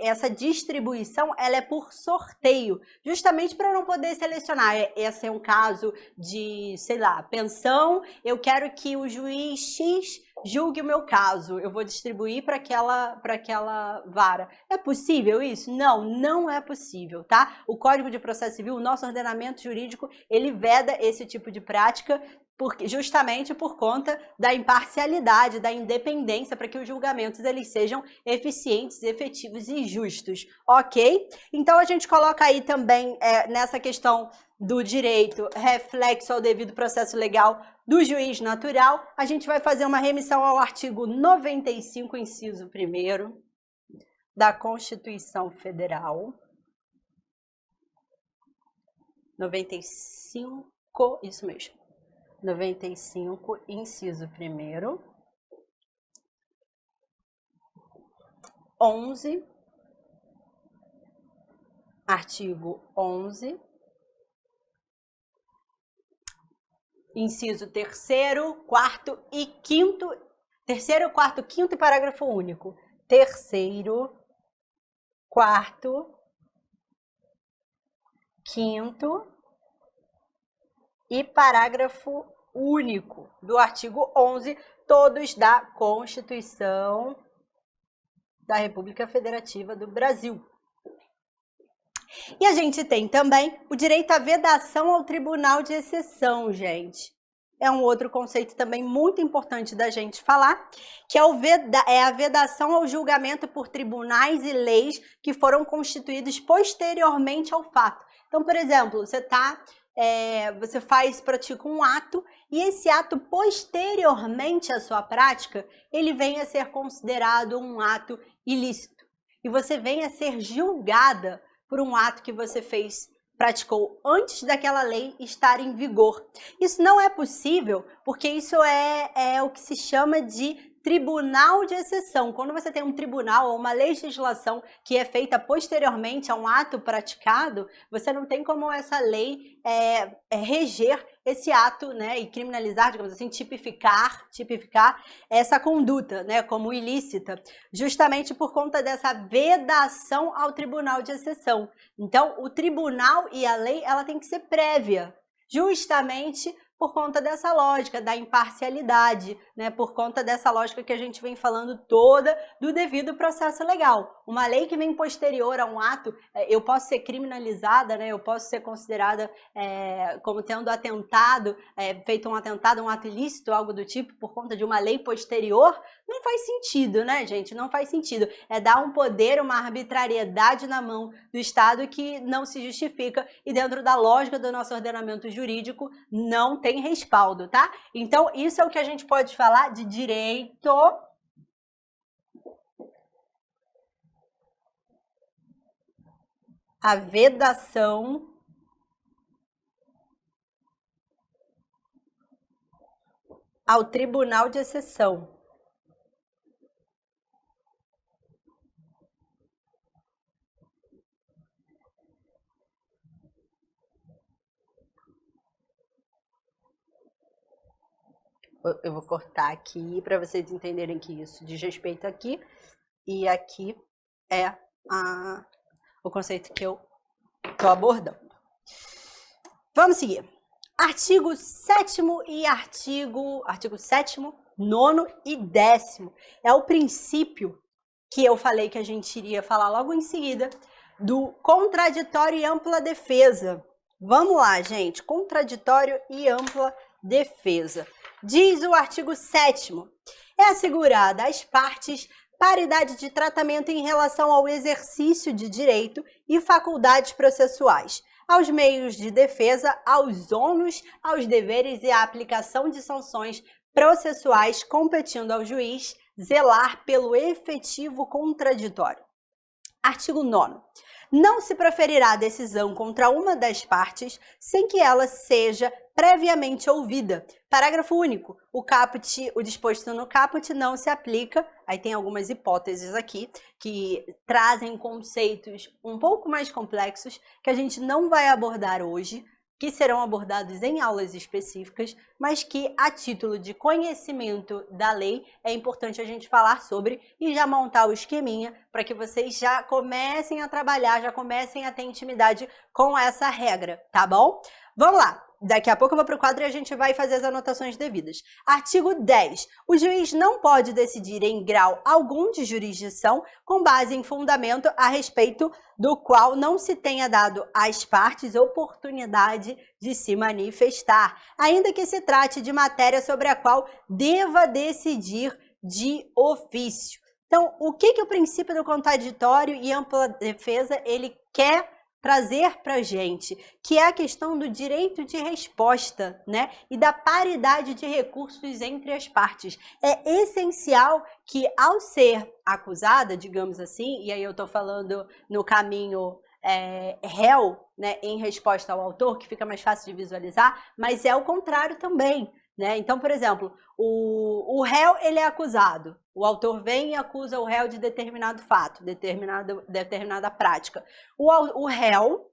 Essa distribuição, ela é por sorteio, justamente para eu não poder selecionar. Esse é um caso de, sei lá, pensão, eu quero que o juiz X julgue o meu caso, eu vou distribuir para aquela vara. É possível isso? Não, não é possível, tá? O Código de Processo Civil, o nosso ordenamento jurídico, ele veda esse tipo de prática justamente por conta da imparcialidade, da independência, para que os julgamentos eles sejam eficientes, efetivos e justos, ok? Então a gente coloca aí também nessa questão do direito reflexo ao devido processo legal do juiz natural, a gente vai fazer uma remissão ao artigo 95, inciso 1º da Constituição Federal. 95, isso mesmo. 95, inciso 1º. 11, artigo 11. Inciso 3º, 4º e 5º, 3º, 4º, 5º e parágrafo único. 3º, 4º, 5º e parágrafo único do artigo 11, todos da Constituição da República Federativa do Brasil. E a gente tem também o direito à vedação ao tribunal de exceção, gente. É um outro conceito também muito importante da gente falar, que é a vedação ao julgamento por tribunais e leis que foram constituídos posteriormente ao fato. Então, por exemplo, você pratica um ato e esse ato posteriormente à sua prática, ele vem a ser considerado um ato ilícito. E você vem a ser julgada por um ato que você praticou antes daquela lei estar em vigor. Isso não é possível porque isso é o que se chama de tribunal de exceção. Quando você tem um tribunal ou uma legislação que é feita posteriormente a um ato praticado, você não tem como essa lei reger esse ato, né, e criminalizar, digamos assim, tipificar essa conduta, né, como ilícita, justamente por conta dessa vedação ao tribunal de exceção. Então, o tribunal e a lei, ela tem que ser prévia, justamente por conta dessa lógica da imparcialidade, né? Por conta dessa lógica que a gente vem falando toda do devido processo legal. Uma lei que vem posterior a um ato, eu posso ser criminalizada, né? Eu posso ser considerada como tendo atentado, feito um atentado, um ato ilícito, algo do tipo, por conta de uma lei posterior. Não faz sentido, né, gente? Não faz sentido. É dar um poder, uma arbitrariedade na mão do Estado que não se justifica e dentro da lógica do nosso ordenamento jurídico não tem respaldo, tá? Então, isso é o que a gente pode falar de direito à vedação ao tribunal de exceção. Eu vou cortar aqui para vocês entenderem que isso diz respeito aqui. E aqui é o conceito que eu estou abordando. Vamos seguir. Artigo 7º e artigo 7º, 9º e 10º. É o princípio que eu falei que a gente iria falar logo em seguida do contraditório e ampla defesa. Vamos lá, gente. Contraditório e ampla defesa. Diz o artigo 7º, é assegurada às partes paridade de tratamento em relação ao exercício de direito e faculdades processuais, aos meios de defesa, aos ônus, aos deveres e à aplicação de sanções processuais, competindo ao juiz zelar pelo efetivo contraditório. Artigo 9º. Não se proferirá decisão contra uma das partes sem que ela seja previamente ouvida. Parágrafo único. O disposto no caput não se aplica. Aí tem algumas hipóteses aqui que trazem conceitos um pouco mais complexos que a gente não vai abordar hoje, que serão abordados em aulas específicas, mas que, a título de conhecimento da lei, é importante a gente falar sobre e já montar o esqueminha para que vocês já comecem a trabalhar, já comecem a ter intimidade com essa regra, tá bom? Vamos lá! Daqui a pouco eu vou para o quadro e a gente vai fazer as anotações devidas. Artigo 10. O juiz não pode decidir em grau algum de jurisdição com base em fundamento a respeito do qual não se tenha dado às partes oportunidade de se manifestar, ainda que se trate de matéria sobre a qual deva decidir de ofício. Então, o que o princípio do contraditório e ampla defesa ele quer trazer para a gente, que é a questão do direito de resposta, né? E da paridade de recursos entre as partes. É essencial que, ao ser acusada, digamos assim, e aí eu estou falando no caminho réu, né, em resposta ao autor, que fica mais fácil de visualizar, mas é o contrário também. Né? Então, por exemplo, o réu ele é acusado, o autor vem e acusa o réu de determinado fato, determinada prática. O réu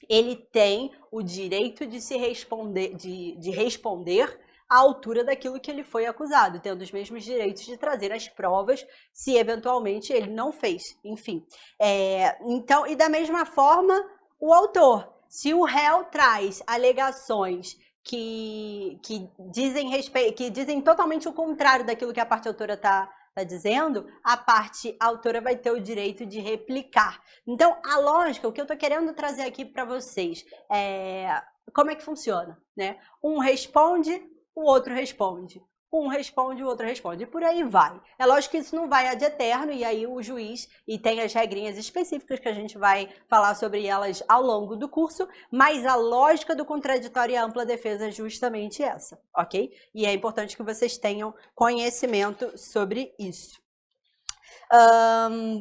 ele tem o direito de se responder, de responder à altura daquilo que ele foi acusado, tendo os mesmos direitos de trazer as provas se eventualmente ele não fez, enfim. Então, e da mesma forma, o autor, se o réu traz alegações que dizem totalmente o contrário daquilo que a parte autora está dizendo, a parte autora vai ter o direito de replicar. Então, a lógica, o que eu estou querendo trazer aqui para vocês como é que funciona, né? Um responde, o outro responde. Um responde, o outro responde. E por aí vai. É lógico que isso não vai ad eterno, e aí o juiz, e tem as regrinhas específicas que a gente vai falar sobre elas ao longo do curso, mas a lógica do contraditório e a ampla defesa é justamente essa, ok? E é importante que vocês tenham conhecimento sobre isso.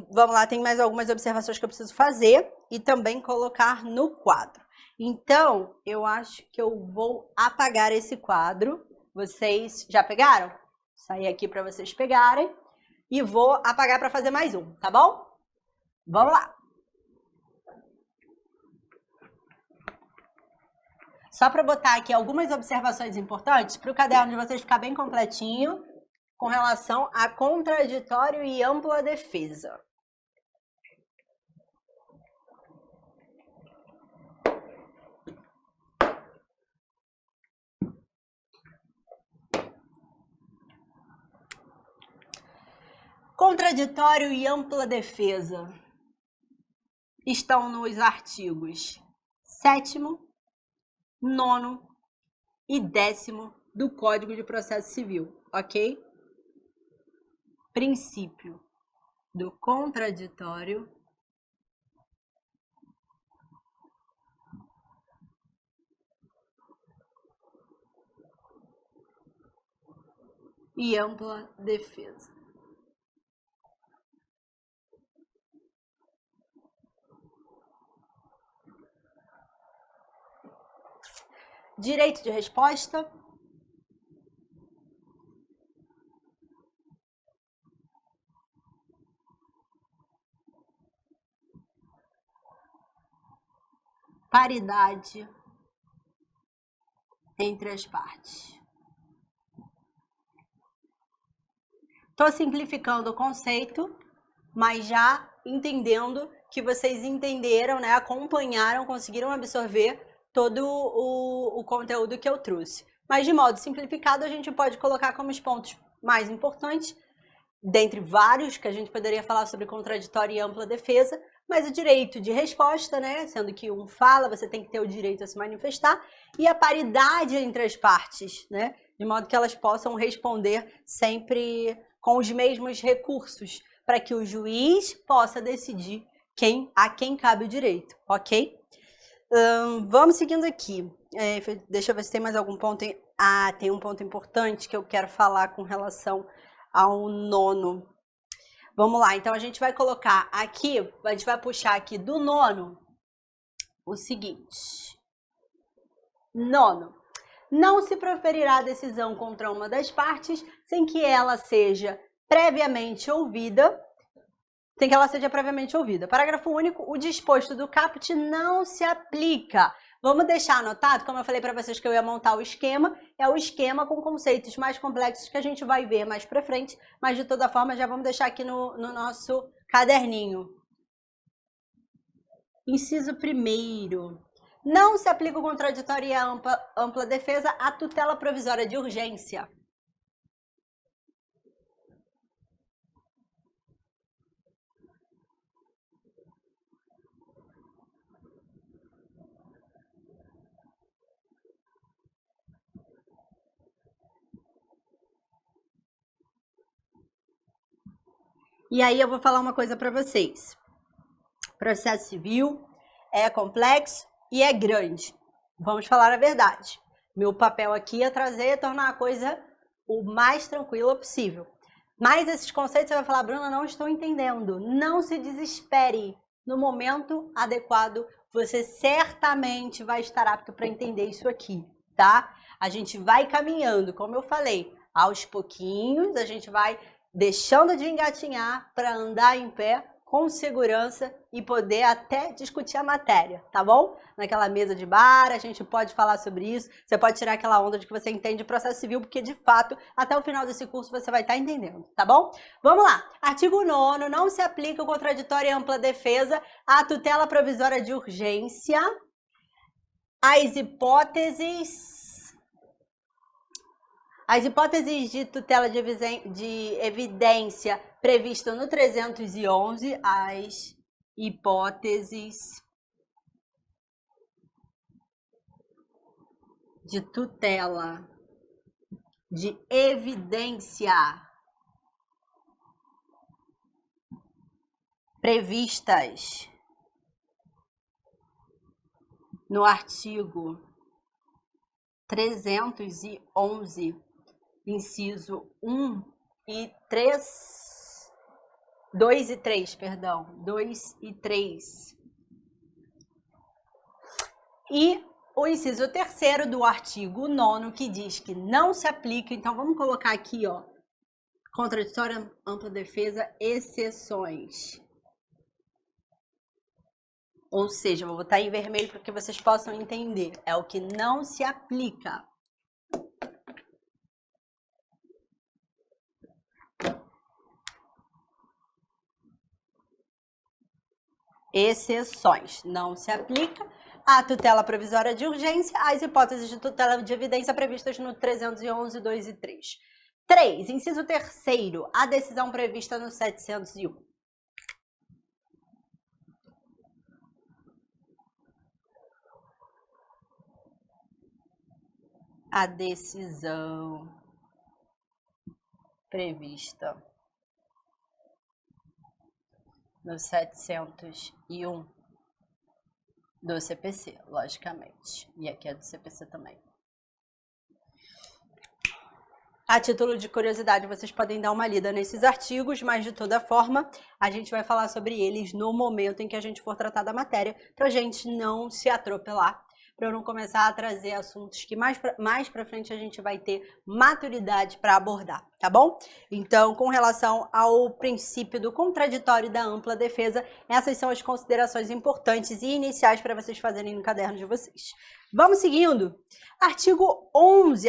Vamos lá, tem mais algumas observações que eu preciso fazer e também colocar no quadro. Então, eu acho que eu vou apagar esse quadro. Vocês já pegaram? sair aqui para vocês pegarem. E vou apagar para fazer mais um, tá bom? Vamos lá. Só para botar aqui algumas observações importantes para o caderno de vocês ficar bem completinho com relação a contraditório e ampla defesa. Contraditório e ampla defesa estão nos artigos 7º, 9º e 10º do Código de Processo Civil, ok? Princípio do contraditório e ampla defesa. Direito de resposta. Paridade entre as partes. Estou simplificando o conceito, mas já entendendo que vocês entenderam, né, acompanharam, conseguiram absorver todo o conteúdo que eu trouxe. Mas de modo simplificado, a gente pode colocar como os pontos mais importantes, dentre vários que a gente poderia falar sobre contraditório e ampla defesa, mas o direito de resposta, né, sendo que um fala, você tem que ter o direito a se manifestar, e a paridade entre as partes, né, de modo que elas possam responder sempre com os mesmos recursos, para que o juiz possa decidir a quem cabe o direito, ok? Vamos seguindo aqui. Deixa eu ver se tem mais algum ponto. Tem um ponto importante que eu quero falar com relação ao 9º. Vamos lá, então a gente vai colocar aqui, a gente vai puxar aqui do 9º o seguinte. 9º. Não se proferirá decisão contra uma das partes sem que ela seja previamente ouvida. Parágrafo único, o disposto do caput não se aplica. Vamos deixar anotado, como eu falei para vocês que eu ia montar o esquema, é o esquema com conceitos mais complexos que a gente vai ver mais para frente, mas de toda forma já vamos deixar aqui no nosso caderninho. Inciso 1º. Não se aplica o contraditório e a ampla defesa à tutela provisória de urgência. E aí eu vou falar uma coisa para vocês. Processo civil é complexo e é grande. Vamos falar a verdade. Meu papel aqui é tornar a coisa o mais tranquila possível. Mas esses conceitos você vai falar, Bruna, não estou entendendo. Não se desespere. No momento adequado, você certamente vai estar apto para entender isso aqui, tá? A gente vai caminhando, como eu falei, aos pouquinhos, a gente vai deixando de engatinhar para andar em pé com segurança e poder até discutir a matéria, tá bom? Naquela mesa de bar, a gente pode falar sobre isso, você pode tirar aquela onda de que você entende processo civil, porque de fato, até o final desse curso você vai estar entendendo, tá bom? Vamos lá, artigo 9º, não se aplica o contraditório e ampla defesa à tutela provisória de urgência, as hipóteses de tutela de evidência prevista no 311, as hipóteses de tutela de evidência previstas no artigo 311, inciso 1 e 3, 2 e 3, perdão, 2 e 3. E o inciso 3º do artigo 9º, que diz que não se aplica, então vamos colocar aqui, ó, Contraditória, ampla defesa, exceções. Ou seja, vou botar em vermelho para que vocês possam entender. É o que não se aplica. Exceções. Não se aplica a tutela provisória de urgência às hipóteses de tutela de evidência previstas no 311, 2 e 3. 3. Inciso 3º. A decisão prevista no 701. A decisão prevista no 701 do CPC, logicamente. E aqui é do CPC também. A título de curiosidade, vocês podem dar uma lida nesses artigos, mas de toda forma, a gente vai falar sobre eles no momento em que a gente for tratar da matéria, para a gente não se atropelar, para eu não começar a trazer assuntos que mais pra frente a gente vai ter maturidade para abordar, tá bom? Então, com relação ao princípio do contraditório e da ampla defesa, essas são as considerações importantes e iniciais para vocês fazerem no caderno de vocês. Vamos seguindo. Artigo 11.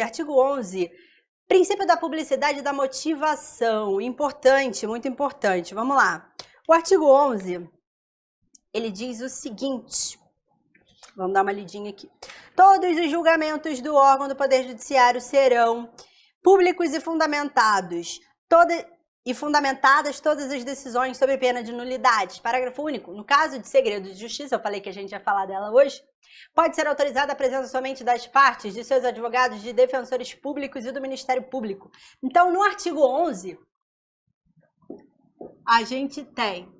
Princípio da publicidade e da motivação. Importante, muito importante. Vamos lá. O artigo 11, ele diz o seguinte. Vamos dar uma lidinha aqui. Todos os julgamentos do órgão do Poder Judiciário serão públicos e fundamentados. Fundamentadas todas as decisões sob pena de nulidade. Parágrafo único. No caso de segredo de justiça, eu falei que a gente ia falar dela hoje, pode ser autorizada a presença somente das partes, de seus advogados, de defensores públicos e do Ministério Público. Então, no artigo 11, a gente tem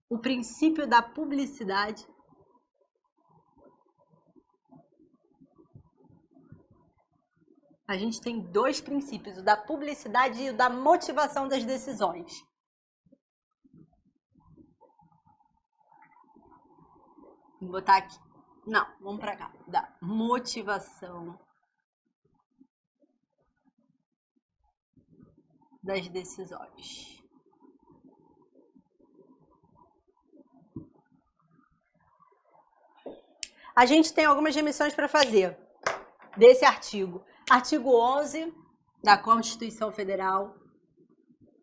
o princípio da publicidade. A gente tem dois princípios, o da publicidade e o da motivação das decisões. Vou botar aqui. Não, vamos para cá. Da motivação das decisões. A gente tem algumas remissões para fazer desse artigo. Artigo 11 da Constituição Federal.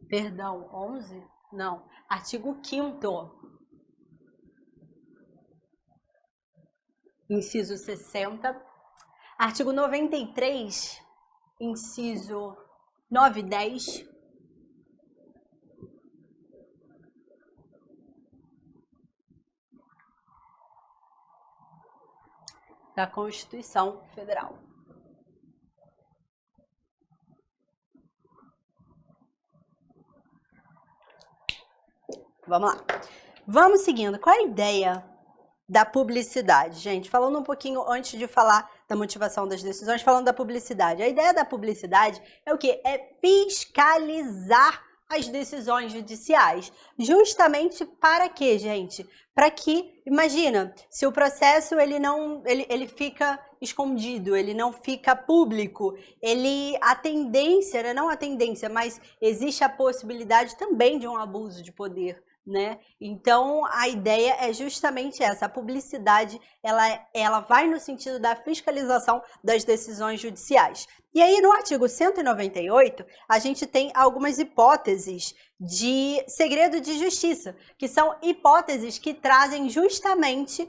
Perdão, 11? Não. Artigo 5º. Inciso 60. Artigo 93, inciso 9 e 10. Da Constituição Federal. Vamos lá. Vamos seguindo. Qual é a ideia da publicidade, gente? Falando um pouquinho antes de falar da motivação das decisões, falando da publicidade. A ideia da publicidade é o quê? É fiscalizar as decisões judiciais. Justamente para quê, gente? Para que, imagina, se o processo ele fica escondido, ele não fica público, a tendência, né? Não a tendência, mas existe a possibilidade também de um abuso de poder, né? Então, a ideia é justamente essa. A publicidade, ela vai no sentido da fiscalização das decisões judiciais. E aí, no artigo 198, a gente tem algumas hipóteses de segredo de justiça, que são hipóteses que trazem justamente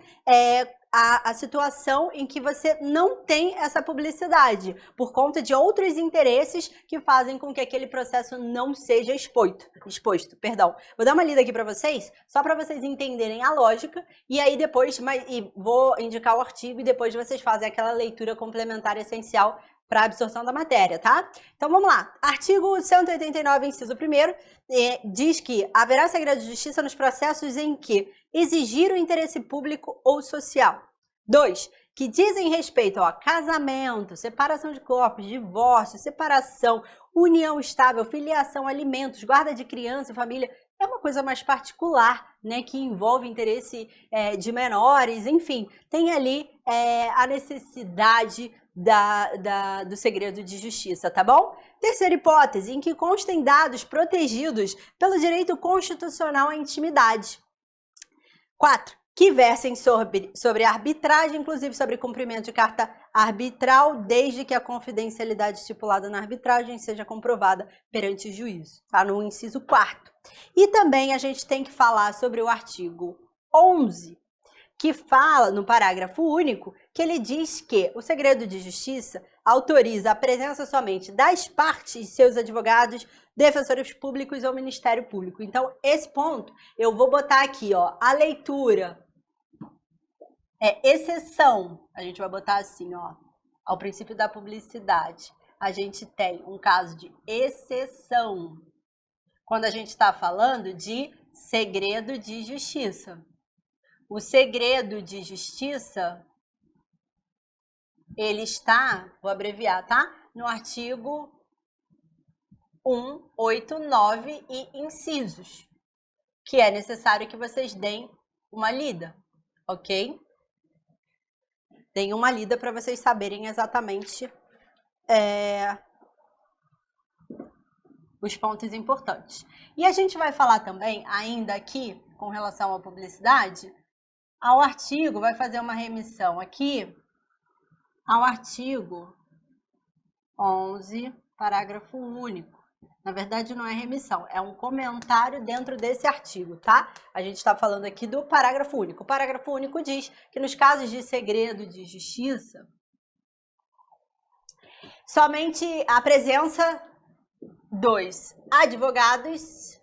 a situação em que você não tem essa publicidade, por conta de outros interesses que fazem com que aquele processo não seja exposto. Vou dar uma lida aqui para vocês, só para vocês entenderem a lógica, e aí depois vou indicar o artigo e depois vocês fazem aquela leitura complementar essencial para a absorção da matéria, tá? Então vamos lá. Artigo 189, inciso 1º, diz que haverá segredo de justiça nos processos em que exigir o interesse público ou social. 2. Que dizem respeito ao casamento, separação de corpos, divórcio, separação, união estável, filiação, alimentos, guarda de criança e família. É uma coisa mais particular, né, que envolve interesse de menores, enfim. Tem ali a necessidade do segredo de justiça, tá bom? Terceira hipótese, em que constem dados protegidos pelo direito constitucional à intimidade. 4. Que versem sobre arbitragem, inclusive sobre cumprimento de carta arbitral, desde que a confidencialidade estipulada na arbitragem seja comprovada perante o juízo, tá? No inciso 4º. E também a gente tem que falar sobre o artigo 11, que fala, no parágrafo único, que ele diz que o segredo de justiça autoriza a presença somente das partes e seus advogados, defensores públicos ou Ministério Público. Então, esse ponto, eu vou botar aqui, ó, a leitura é exceção. A gente vai botar assim, ó, ao princípio da publicidade. A gente tem um caso de exceção quando a gente está falando de segredo de justiça. O segredo de justiça, ele está, vou abreviar, tá? No artigo 1, 8, 9 e incisos, que é necessário que vocês deem uma lida, ok? Deem uma lida para vocês saberem exatamente os pontos importantes. E a gente vai falar também, ainda aqui, com relação à publicidade, ao artigo, vai fazer uma remissão aqui ao artigo 11, parágrafo único. Na verdade, não é remissão, é um comentário dentro desse artigo, tá? A gente está falando aqui do parágrafo único. O parágrafo único diz que nos casos de segredo de justiça, somente a presença dos advogados,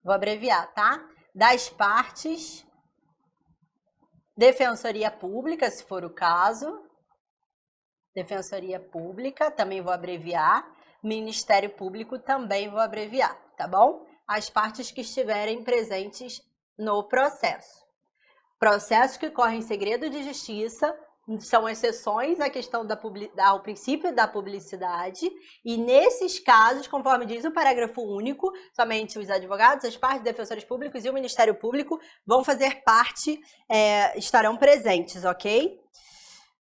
vou abreviar, tá? Das partes, Defensoria Pública, se for o caso, Defensoria Pública, também vou abreviar, Ministério Público também vou abreviar, tá bom? As partes que estiverem presentes no processo. Processos que correm em segredo de justiça são exceções à questão ao princípio da publicidade, e nesses casos, conforme diz o parágrafo único, somente os advogados, as partes, defensores públicos e o Ministério Público vão fazer parte, estarão presentes, ok?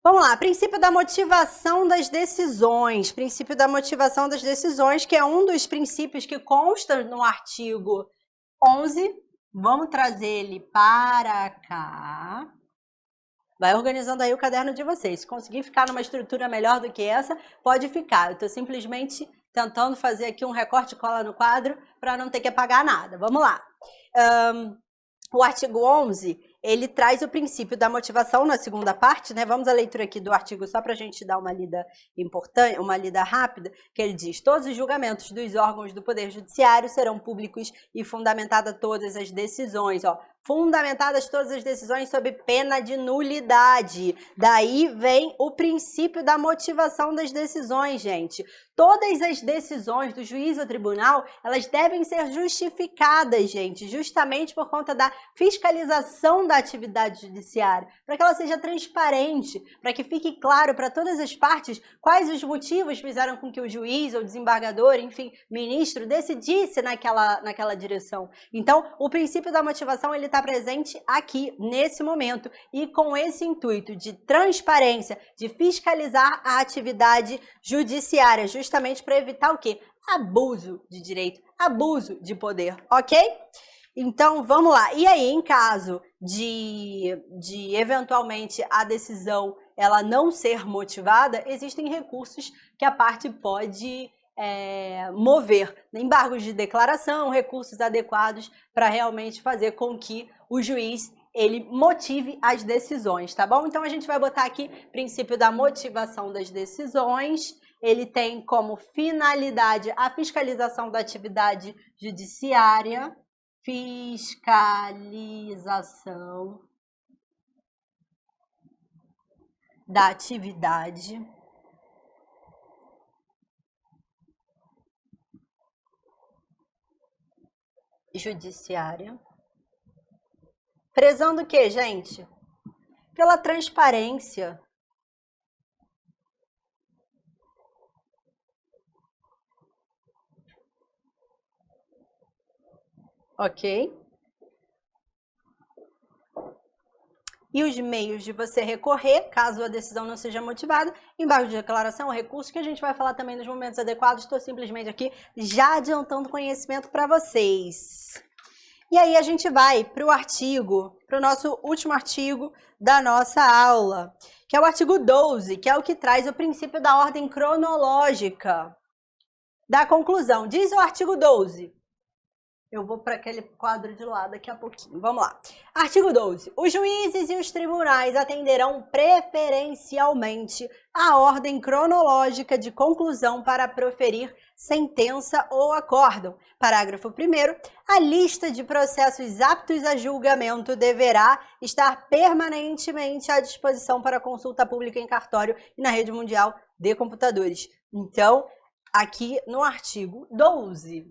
Vamos lá, princípio da motivação das decisões. Princípio da motivação das decisões, que é um dos princípios que consta no artigo 11. Vamos trazer ele para cá. Vai organizando aí o caderno de vocês. Se conseguir ficar numa estrutura melhor do que essa, pode ficar. Eu estou simplesmente tentando fazer aqui um recorte e cola no quadro para não ter que apagar nada. Vamos lá. O artigo 11, ele traz o princípio da motivação na segunda parte, né? Vamos à leitura aqui do artigo só para a gente dar uma lida importante, uma lida rápida, que ele diz: todos os julgamentos dos órgãos do Poder Judiciário serão públicos e fundamentadas todas as decisões, ó. Fundamentadas todas as decisões sob pena de nulidade. Daí vem o princípio da motivação das decisões, gente. Todas as decisões do juiz ou tribunal, elas devem ser justificadas, gente, justamente por conta da fiscalização da atividade judiciária, para que ela seja transparente, para que fique claro para todas as partes quais os motivos fizeram com que o juiz ou desembargador, enfim, ministro, decidisse naquela direção. Então, o princípio da motivação, ele está presente aqui, nesse momento, e com esse intuito de transparência, de fiscalizar a atividade judiciária, justamente para evitar o quê? Abuso de direito, abuso de poder, ok? Então, vamos lá. E aí, em caso de eventualmente a decisão ela não ser motivada, existem recursos que a parte pode mover, embargos de declaração, recursos adequados para realmente fazer com que o juiz ele motive as decisões, tá bom? Então, a gente vai botar aqui princípio da motivação das decisões. Ele tem como finalidade a fiscalização da atividade judiciária, fiscalização da atividade judiciária, prezando o quê, gente? Pela transparência. Ok? e os meios de você recorrer, caso a decisão não seja motivada, embargo de declaração, recurso, que a gente vai falar também nos momentos adequados. Estou simplesmente aqui já adiantando conhecimento para vocês. E aí a gente vai para o artigo, para o nosso último artigo da nossa aula, que é o artigo 12, que é o que traz o princípio da ordem cronológica da conclusão. Diz o artigo 12. Eu vou para aquele quadro de lá daqui a pouquinho. Vamos lá. Artigo 12. Os juízes e os tribunais atenderão preferencialmente à ordem cronológica de conclusão para proferir sentença ou acórdão. Parágrafo 1º. A lista de processos aptos a julgamento deverá estar permanentemente à disposição para consulta pública em cartório e na rede mundial de computadores. Então, aqui no artigo 12...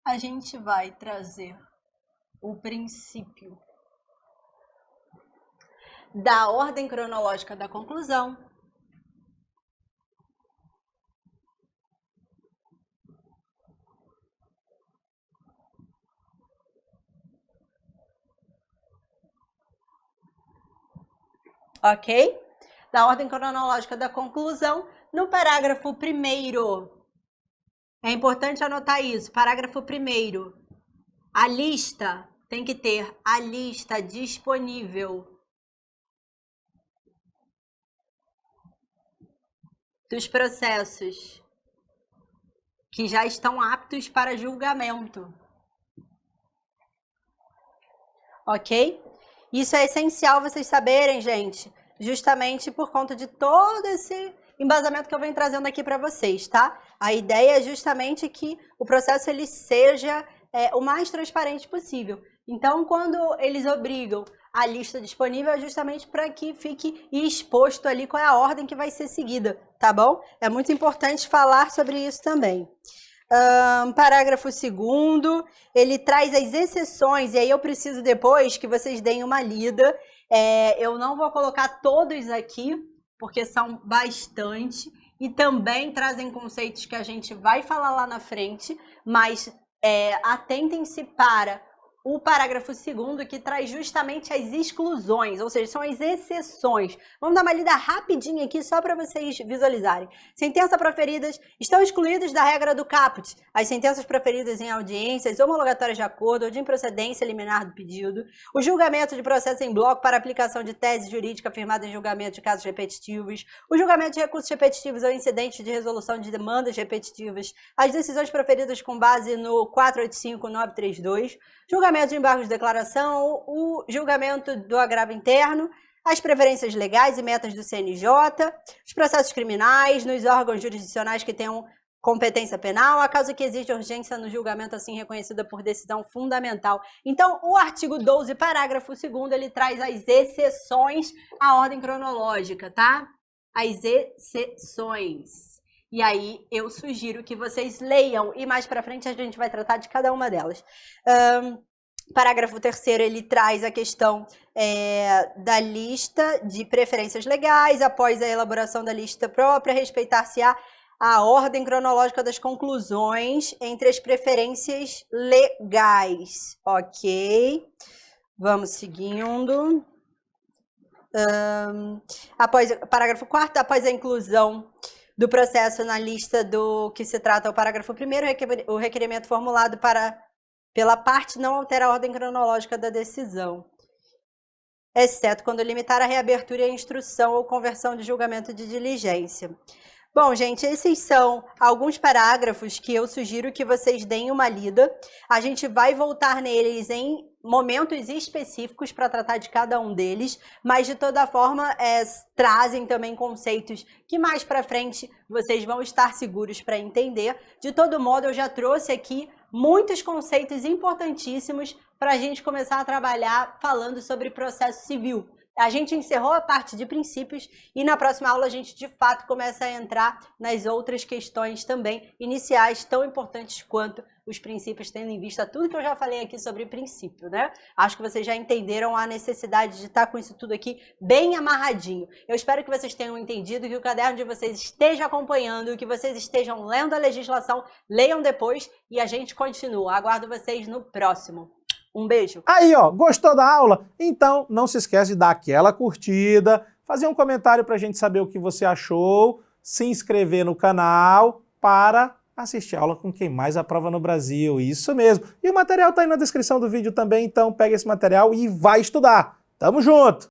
a gente vai trazer o princípio da ordem cronológica da conclusão, ok? Da ordem cronológica da conclusão, no parágrafo 1º. É importante anotar isso. Parágrafo 1º. A lista tem que ter a lista disponível dos processos que já estão aptos para julgamento. Ok? Isso é essencial vocês saberem, gente, justamente por conta de todo esse embasamento que eu venho trazendo aqui para vocês, tá? A ideia é justamente que o processo ele seja o mais transparente possível. Então, quando eles obrigam a lista disponível, é justamente para que fique exposto ali qual é a ordem que vai ser seguida, tá bom? É muito importante falar sobre isso também. Parágrafo 2º, ele traz as exceções, e aí eu preciso depois que vocês deem uma lida. Eu não vou colocar todos aqui, porque são bastante, e também trazem conceitos que a gente vai falar lá na frente, mas atentem-se para o parágrafo 2º, que traz justamente as exclusões, ou seja, são as exceções. Vamos dar uma lida rapidinho aqui, só para vocês visualizarem. Sentenças proferidas estão excluídas da regra do caput. As sentenças proferidas em audiências homologatórias de acordo ou de improcedência liminar do pedido. O julgamento de processo em bloco para aplicação de tese jurídica firmada em julgamento de casos repetitivos. O julgamento de recursos repetitivos ou incidentes de resolução de demandas repetitivas. As decisões proferidas com base no 485-932. Julgamento de embargos de declaração, o julgamento do agravo interno, as preferências legais e metas do CNJ, os processos criminais nos órgãos jurisdicionais que tenham competência penal, a causa que exige urgência no julgamento assim reconhecida por decisão fundamental. Então, o artigo 12, parágrafo 2º, ele traz as exceções à ordem cronológica, tá? As exceções. E aí, eu sugiro que vocês leiam, e mais pra frente a gente vai tratar de cada uma delas. Parágrafo 3º, ele traz a questão da lista de preferências legais, após a elaboração da lista própria, respeitar-se-á a ordem cronológica das conclusões entre as preferências legais. Ok? Vamos seguindo. Parágrafo 4º, após a inclusão do processo na lista do que se trata o parágrafo 1º, o requerimento formulado pela parte não altera a ordem cronológica da decisão, exceto quando limitar a reabertura e a instrução ou conversão de julgamento de diligência. Bom, gente, esses são alguns parágrafos que eu sugiro que vocês deem uma lida. A gente vai voltar neles em momentos específicos para tratar de cada um deles, mas de toda forma trazem também conceitos que mais para frente vocês vão estar seguros para entender. De todo modo, eu já trouxe aqui muitos conceitos importantíssimos para a gente começar a trabalhar falando sobre processo civil. A gente encerrou a parte de princípios e na próxima aula a gente de fato começa a entrar nas outras questões também iniciais, tão importantes quanto os princípios, tendo em vista tudo que eu já falei aqui sobre princípio, né? Acho que vocês já entenderam a necessidade de estar com isso tudo aqui bem amarradinho. Eu espero que vocês tenham entendido, que o caderno de vocês esteja acompanhando, que vocês estejam lendo a legislação, leiam depois e a gente continua. Aguardo vocês no próximo. Um beijo. Aí, ó, gostou da aula? Então não se esquece de dar aquela curtida, fazer um comentário pra gente saber o que você achou, se inscrever no canal para assistir a aula com quem mais aprova no Brasil. Isso mesmo. E o material tá aí na descrição do vídeo também, então pega esse material e vai estudar. Tamo junto!